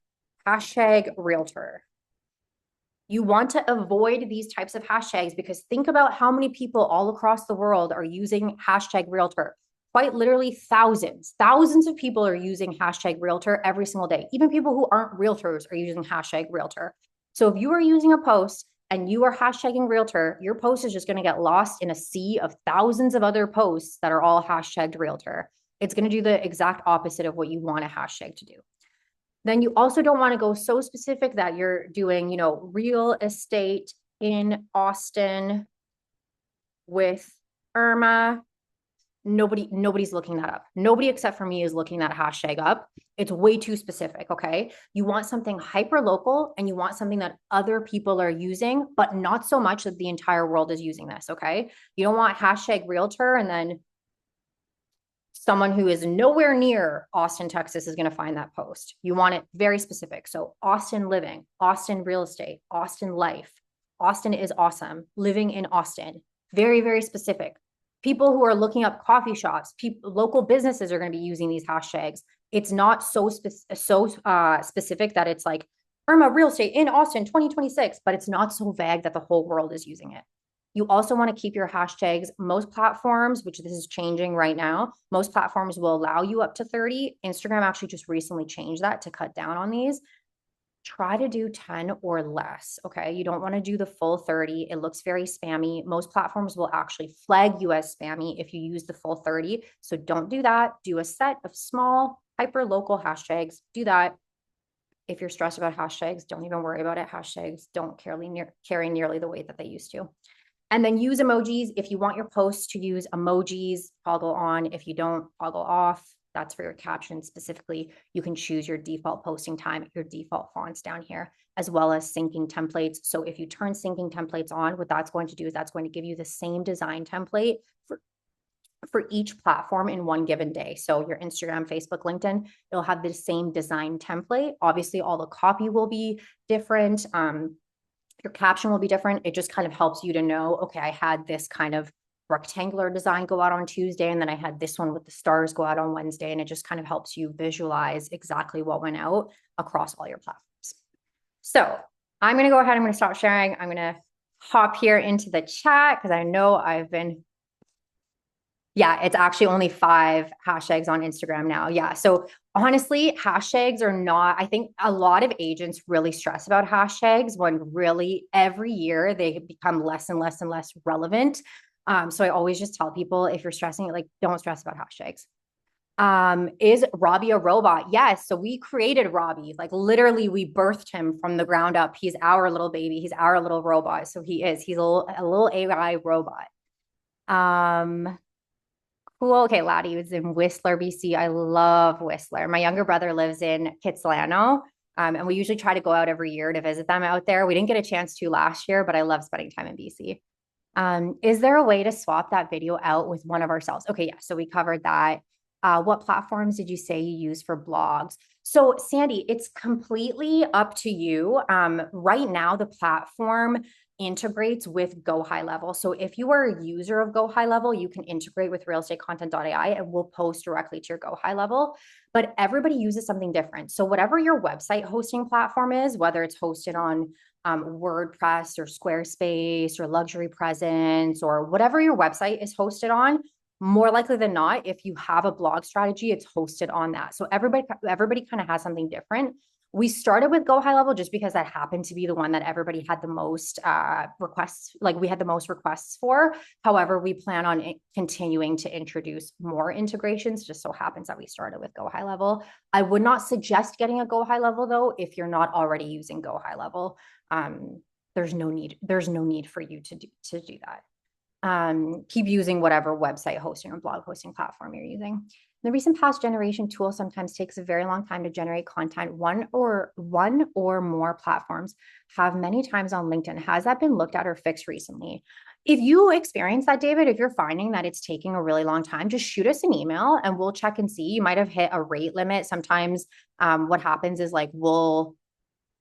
hashtag realtor. You want to avoid these types of hashtags, because think about how many people all across the world are using hashtag realtor. Quite literally thousands of people are using hashtag realtor every single day. Even people who aren't realtors are using hashtag realtor. So if you are using a post and you are hashtagging realtor, your post is just going to get lost in a sea of thousands of other posts that are all hashtagged realtor. It's going to do the exact opposite of what you want a hashtag to do. Then you also don't want to go so specific that you're doing, you know, real estate in Austin with Irma. Nobody's looking that up. Nobody except for me is looking that hashtag up. It's way too specific, okay? You want something hyper local, and you want something that other people are using, but not so much that the entire world is using this, okay? You don't want hashtag realtor and then someone who is nowhere near Austin, Texas is going to find that post. You want it very specific. So Austin living, Austin real estate, Austin life, Austin is awesome, living in Austin. Very, very specific. People who are looking up coffee shops, local businesses are going to be using these hashtags. It's not so specific that it's like Irma real estate in Austin 2026, but it's not so vague that the whole world is using it. You also want to keep your hashtags. Most platforms, which this is changing right now, most platforms will allow you up to 30. Instagram actually just recently changed that to cut down on these. Try to do 10 or less, okay? You don't want to do the full 30. It looks very spammy. Most platforms will actually flag you as spammy if you use the full 30. So don't do that. Do a set of small, hyper-local hashtags. Do that. If you're stressed about hashtags, don't even worry about it. Hashtags don't carry nearly the weight that they used to. And then use emojis. If you want your posts to use emojis, toggle on. If you don't, toggle off. That's for your captions specifically. You can choose your default posting time, your default fonts down here, as well as syncing templates. So if you turn syncing templates on, what that's going to do is that's going to give you the same design template for each platform in one given day. So your Instagram, Facebook, LinkedIn, it'll have the same design template. Obviously, all the copy will be different. Your caption will be different. It just kind of helps you to know, okay, I had this kind of rectangular design go out on Tuesday, and then I had this one with the stars go out on Wednesday. And it just kind of helps you visualize exactly what went out across all your platforms. So I'm going to go ahead. I'm going to stop sharing. I'm going to hop here into the chat because I know I've been, yeah, it's actually only 5 hashtags on Instagram now. Yeah. So honestly, hashtags are not, I think a lot of agents really stress about hashtags when really every year they become less and less and less relevant. So I always just tell people, if you're stressing, like, don't stress about hashtags. Is Robbie a robot? Yes. So we created Robbie, like literally we birthed him from the ground up. He's our little baby. He's our little robot. So he's a little AI robot. Cool. Okay. Laddie was in Whistler, BC. I love Whistler. My younger brother lives in Kitsilano. And we usually try to go out every year to visit them out there. We didn't get a chance to last year, but I love spending time in BC. Is there a way to swap that video out with one of ourselves? Okay. Yeah. So we covered that. What platforms did you say you use for blogs? So Sandy, it's completely up to you. Right now, the platform integrates with Go High Level. So if you are a user of Go High Level, you can integrate with RealEstateContent.ai and we'll post directly to your Go High Level. But everybody uses something different. So whatever your website hosting platform is, whether it's hosted on WordPress or Squarespace or Luxury Presence or whatever your website is hosted on, more likely than not, if you have a blog strategy, it's hosted on that. So everybody kind of has something different. We started with Go High Level just because that happened to be the one that everybody had the most requests, like we had the most requests for. However, we plan on continuing to introduce more integrations. Just so happens that we started with Go High Level. I would not suggest getting a Go High Level though, if you're not already using Go High Level. There's no need for you to do that. Keep using whatever website hosting or blog hosting platform you're using. The recent past generation tool sometimes takes a very long time to generate content. One or more platforms have many times on LinkedIn. Has that been looked at or fixed recently? If you experience that, David, if you're finding that it's taking a really long time, just shoot us an email and we'll check and see. You might have hit a rate limit. Sometimes what happens is like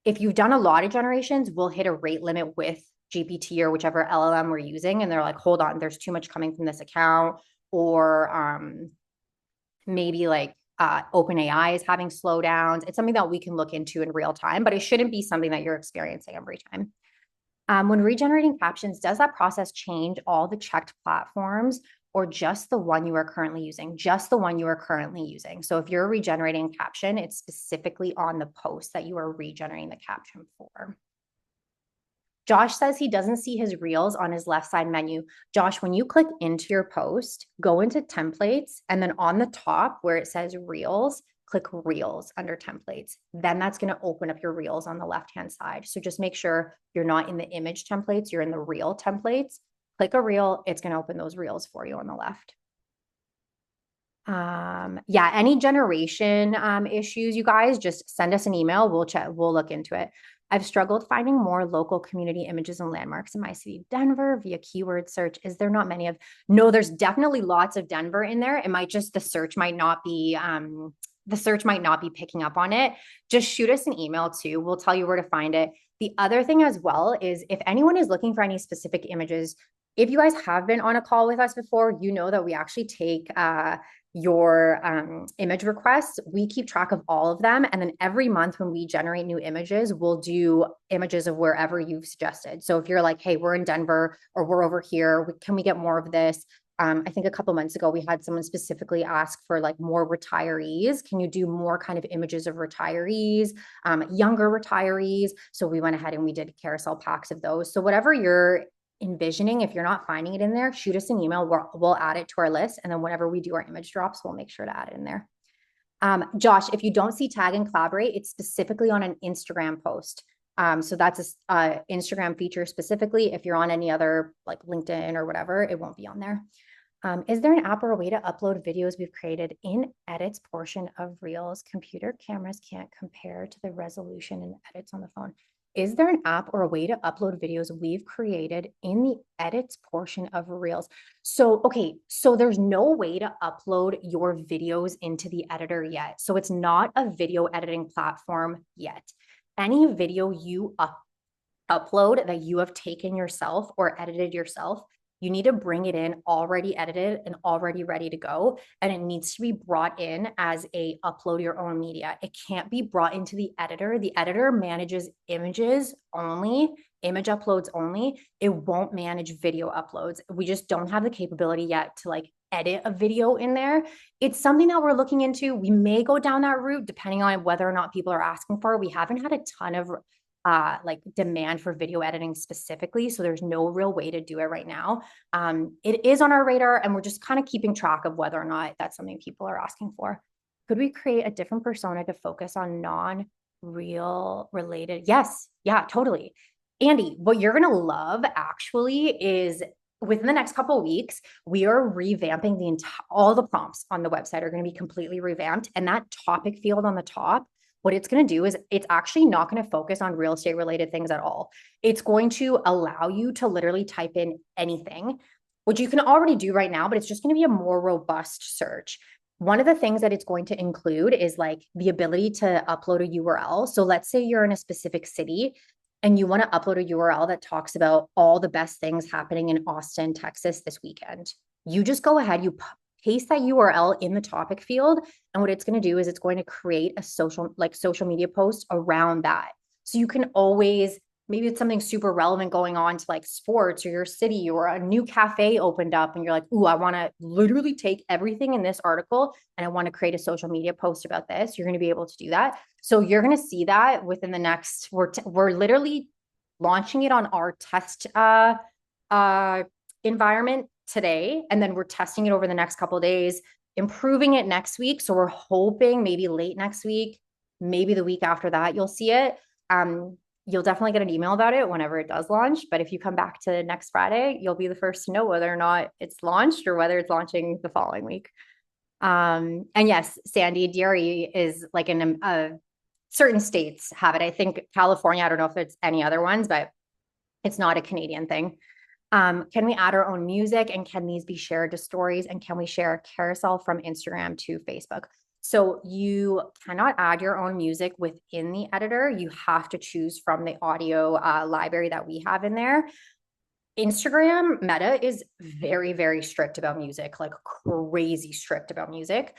if you've done a lot of generations, we'll hit a rate limit with GPT or whichever LLM we're using. And they're like, hold on, there's too much coming from this account. Or maybe like OpenAI is having slowdowns. It's something that we can look into in real time, but it shouldn't be something that you're experiencing every time. When regenerating captions, does that process change all the checked platforms or just the one you are currently using? Just the one you are currently using. So if you're regenerating a caption, it's specifically on the post that you are regenerating the caption for. Josh says he doesn't see his reels on his left side menu. Josh, when you click into your post, go into templates, and then on the top where it says reels, click reels under templates. Then that's going to open up your reels on the left-hand side. So just make sure you're not in the image templates, you're in the reel templates. Click a reel, it's going to open those reels for you on the left. Yeah, any generation issues, you guys, just send us an email. We'll look into it. I've struggled finding more local community images and landmarks in my city, Denver, via keyword search. Is there not many of? No, there's definitely lots of Denver in there. It might just, the search might not be picking up on it. Just shoot us an email too. We'll tell you where to find it. The other thing as well is if anyone is looking for any specific images, if you guys have been on a call with us before, you know that we actually take your image requests. We keep track of all of them. And then every month when we generate new images, we'll do images of wherever you've suggested. So if you're like, hey, we're in Denver or we're over here, can we get more of this? I think a couple months ago, we had someone specifically ask for like more retirees. Can you do more kind of images of retirees, younger retirees? So we went ahead and we did carousel packs of those. So whatever you're envisioning, if you're not finding it in there, shoot us an email. We'll add it to our list. And then whenever we do our image drops, we'll make sure to add it in there. Josh, if you don't see tag and collaborate, it's specifically on an Instagram post. So that's a Instagram feature specifically. If you're on any other like LinkedIn or whatever, it won't be on there. Is there an app or a way to upload videos we've created in edits portion of Reels? Computer cameras can't compare to the resolution and edits on the phone. is there an app or a way to upload videos we've created in the edits portion of Reels? So, okay, so there's no way to upload your videos into the editor yet. So it's not a video editing platform yet. Any video you upload that you have taken yourself or edited yourself, you need to bring it in already edited and already ready to go. And it needs to be brought in as a upload your own media. It can't be brought into the editor. The editor manages images only, image uploads only. It won't manage video uploads. We just don't have the capability yet to like edit a video in there. It's something that we're looking into. We may go down that route depending on whether or not people are asking for it. We haven't had a ton of like demand for video editing specifically. So there's no real way to do it right now. It is on our radar and we're just kind of keeping track of whether or not that's something people are asking for. Could we create a different persona to focus on non-real related? Yes. Yeah, totally. Andy, what you're going to love actually is within the next couple of weeks, we are revamping all the prompts on the website are going to be completely revamped. And that topic field on the top, what it's going to do is it's actually not going to focus on real estate related things at all. It's going to allow you to literally type in anything, which you can already do right now, but it's just going to be a more robust search. One of the things that it's going to include is like the ability to upload a URL. So let's say you're in a specific city and you want to upload a URL that talks about all the best things happening in Austin, Texas this weekend. You just go ahead, you paste that URL in the topic field. And what it's going to do is it's going to create a social media post around that. So you can always, maybe it's something super relevant going on to like sports or your city or a new cafe opened up and you're like, ooh, I want to literally take everything in this article and I want to create a social media post about this. You're going to be able to do that. So you're going to see that within the next, we're literally launching it on our test environment today. And then we're testing it over the next couple of days, improving it next week. So we're hoping maybe late next week, maybe the week after that, you'll see it. You'll definitely get an email about it whenever it does launch. But if you come back to next Friday, you'll be the first to know whether or not it's launched or whether it's launching the following week. And yes, Sandy, DRE is like in certain states have it. I think California, I don't know if it's any other ones, but it's not a Canadian thing. Can we add our own music and can these be shared to stories? And can we share a carousel from Instagram to Facebook? So you cannot add your own music within the editor. You have to choose from the audio library that we have in there. Instagram Meta is very, very strict about music, like crazy strict about music.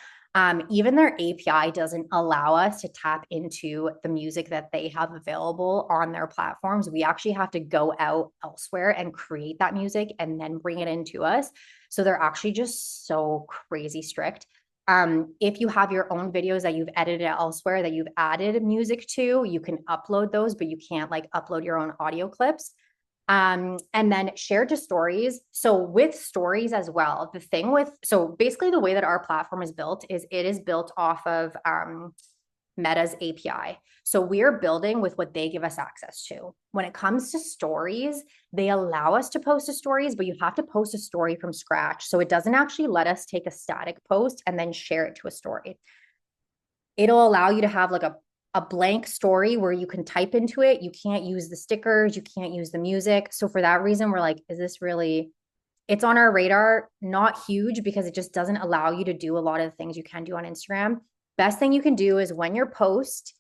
Even their API doesn't allow us to tap into the music that they have available on their platforms. We actually have to go out elsewhere and create that music and then bring it into us. So they're actually just so crazy strict. If you have your own videos that you've edited elsewhere that you've added music to, you can upload those, but you can't like upload your own audio clips. And then share to stories. So with stories as well, so basically the way that our platform is built is it is built off of Meta's API. So we're building with what they give us access to. When it comes to stories, they allow us to post to stories, but you have to post a story from scratch. So it doesn't actually let us take a static post and then share it to a story. It'll allow you to have like a blank story where you can type into it. You can't use the stickers. You can't use the music. So for that reason, we're like, is this really, it's on our radar, not huge because it just doesn't allow you to do a lot of the things you can do on Instagram. Best thing you can do is when your post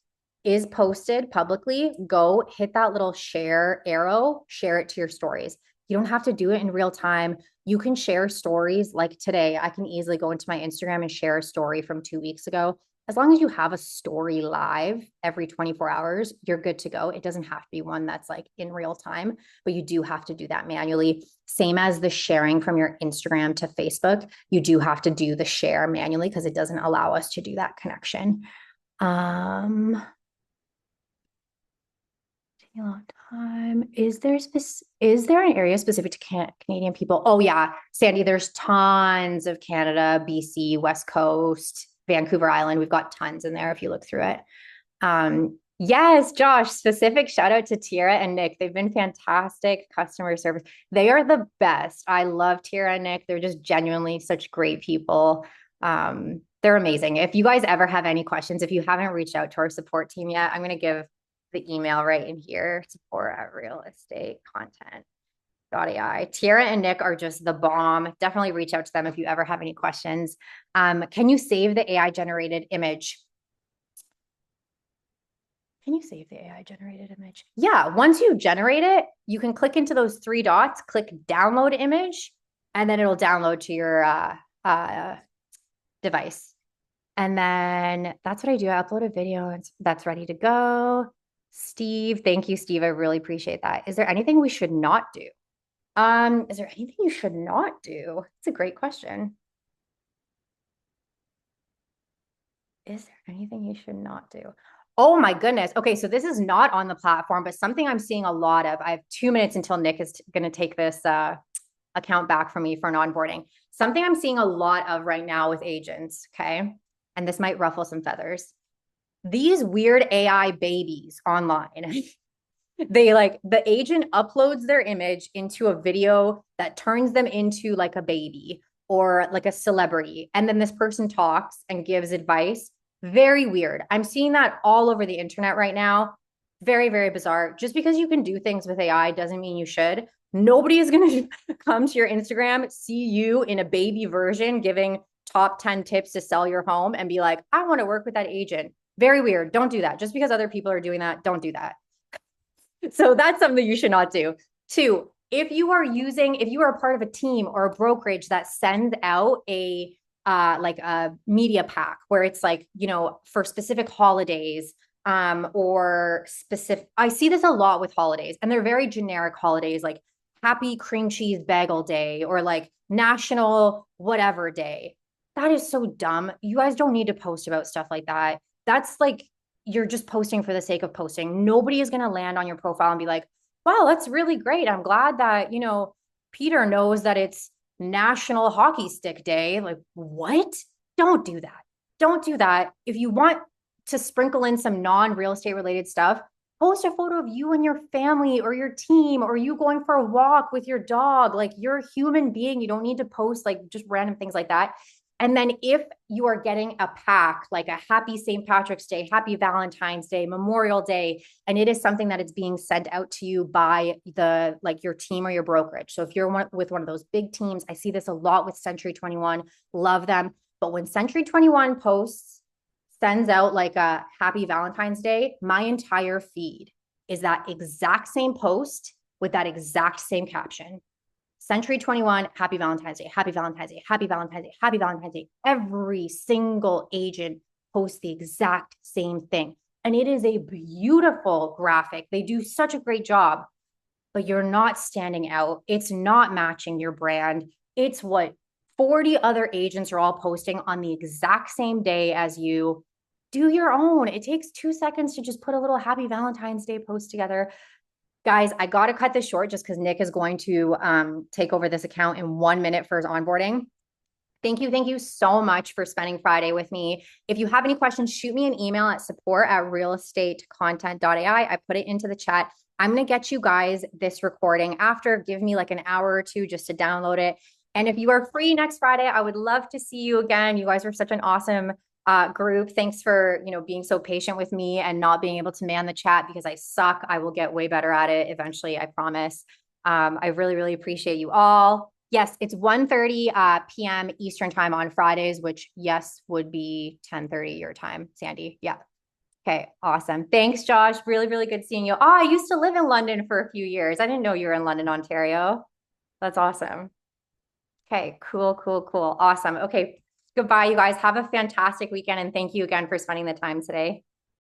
is posted publicly, go hit that little share arrow, share it to your stories. You don't have to do it in real time. You can share stories like today. I can easily go into my Instagram and share a story from 2 weeks ago. As long as you have a story live every 24 hours, you're good to go. It doesn't have to be one that's like in real time, but you do have to do that manually. Same as the sharing from your Instagram to Facebook. You do have to do the share manually because it doesn't allow us to do that connection. Taking a long time. Is there an area specific to Canadian people? Oh yeah, Sandy, there's tons of Canada, BC, West Coast, Vancouver Island. We've got tons in there if you look through it. Yes, Josh, specific shout out to Tira and Nick. They've been fantastic customer service. They are the best. I love Tira and Nick. They're just genuinely such great people. They're amazing. If you guys ever have any questions, if you haven't reached out to our support team yet, I'm going to give the email right in here, support at realestatecontent.ai. Tiara and Nick are just the bomb. Definitely reach out to them if you ever have any questions. Can you save the AI generated image? Can you save the AI generated image? Yeah, once you generate it, you can click into those three dots, click download image, and then it'll download to your device. And then that's what I do. I upload a video and that's ready to go. Steve, thank you, Steve. I really appreciate that. Is there anything we should not do? Is there anything you should not do? It's a great question. Is there anything you should not do? Oh my goodness. Okay, so this is not on the platform, but something I'm seeing a lot of. I have 2 minutes until Nick is going to take this account back from me for an onboarding. Something I'm seeing a lot of right now with agents, okay? And this might ruffle some feathers. These weird AI babies online. They like the agent uploads their image into a video that turns them into like a baby or like a celebrity. And then this person talks and gives advice. Very weird. I'm seeing that all over the internet right now. Very, very bizarre. Just because you can do things with AI doesn't mean you should. Nobody is going to come to your Instagram, see you in a baby version giving top 10 tips to sell your home and be like, I want to work with that agent. Very weird. Don't do that. Just because other people are doing that, don't do that. So that's something you should not do. Two, if you are a part of a team or a brokerage that sends out a like a media pack where it's like, for specific holidays, or specific, I see this a lot with holidays, and they're very generic holidays, like happy cream cheese bagel day or like national whatever day. That is so dumb. You guys don't need to post about stuff like that. That's like, you're just posting for the sake of posting. Nobody is going to land on your profile and be like, wow, that's really great. I'm glad that, Peter knows that it's National Hockey Stick Day. Like, what? Don't do that. Don't do that. If you want to sprinkle in some non-real estate related stuff, post a photo of you and your family or your team or you going for a walk with your dog. Like, you're a human being. You don't need to post like just random things like that. And then if you are getting a pack, like a happy St. Patrick's Day, happy Valentine's Day, Memorial Day, and it is something that is being sent out to you by your team or your brokerage. So if you're with one of those big teams, I see this a lot with Century 21, love them. But when Century 21 sends out like a happy Valentine's Day, my entire feed is that exact same post with that exact same caption. Century 21, happy Valentine's Day, happy Valentine's Day, happy Valentine's Day, happy Valentine's Day. Every single agent posts the exact same thing. And it is a beautiful graphic. They do such a great job, but you're not standing out. It's not matching your brand. It's what 40 other agents are all posting on the exact same day as you. Do your own. It takes 2 seconds to just put a little happy Valentine's Day post together. Guys, I got to cut this short just because Nick is going to take over this account in 1 minute for his onboarding. Thank you so much for spending Friday with me. If you have any questions, shoot me an email at support@realestatecontent.ai. I put it into the chat. I'm going to get you guys this recording after. Give me like an hour or two just to download it. And if you are free next Friday, I would love to see you again. You guys are such an awesome group. Thanks for, being so patient with me and not being able to man the chat because I suck. I will get way better at it eventually, I promise. I really, really appreciate you all. Yes, it's 1:30 p.m. Eastern time on Fridays, which yes, would be 10:30 your time, Sandy. Yeah. Okay, awesome. Thanks, Josh. Really, really good seeing you. Oh, I used to live in London for a few years. I didn't know you were in London, Ontario. That's awesome. Okay, cool. Awesome. Okay. Goodbye, you guys. Have a fantastic weekend. And thank you again for spending the time today.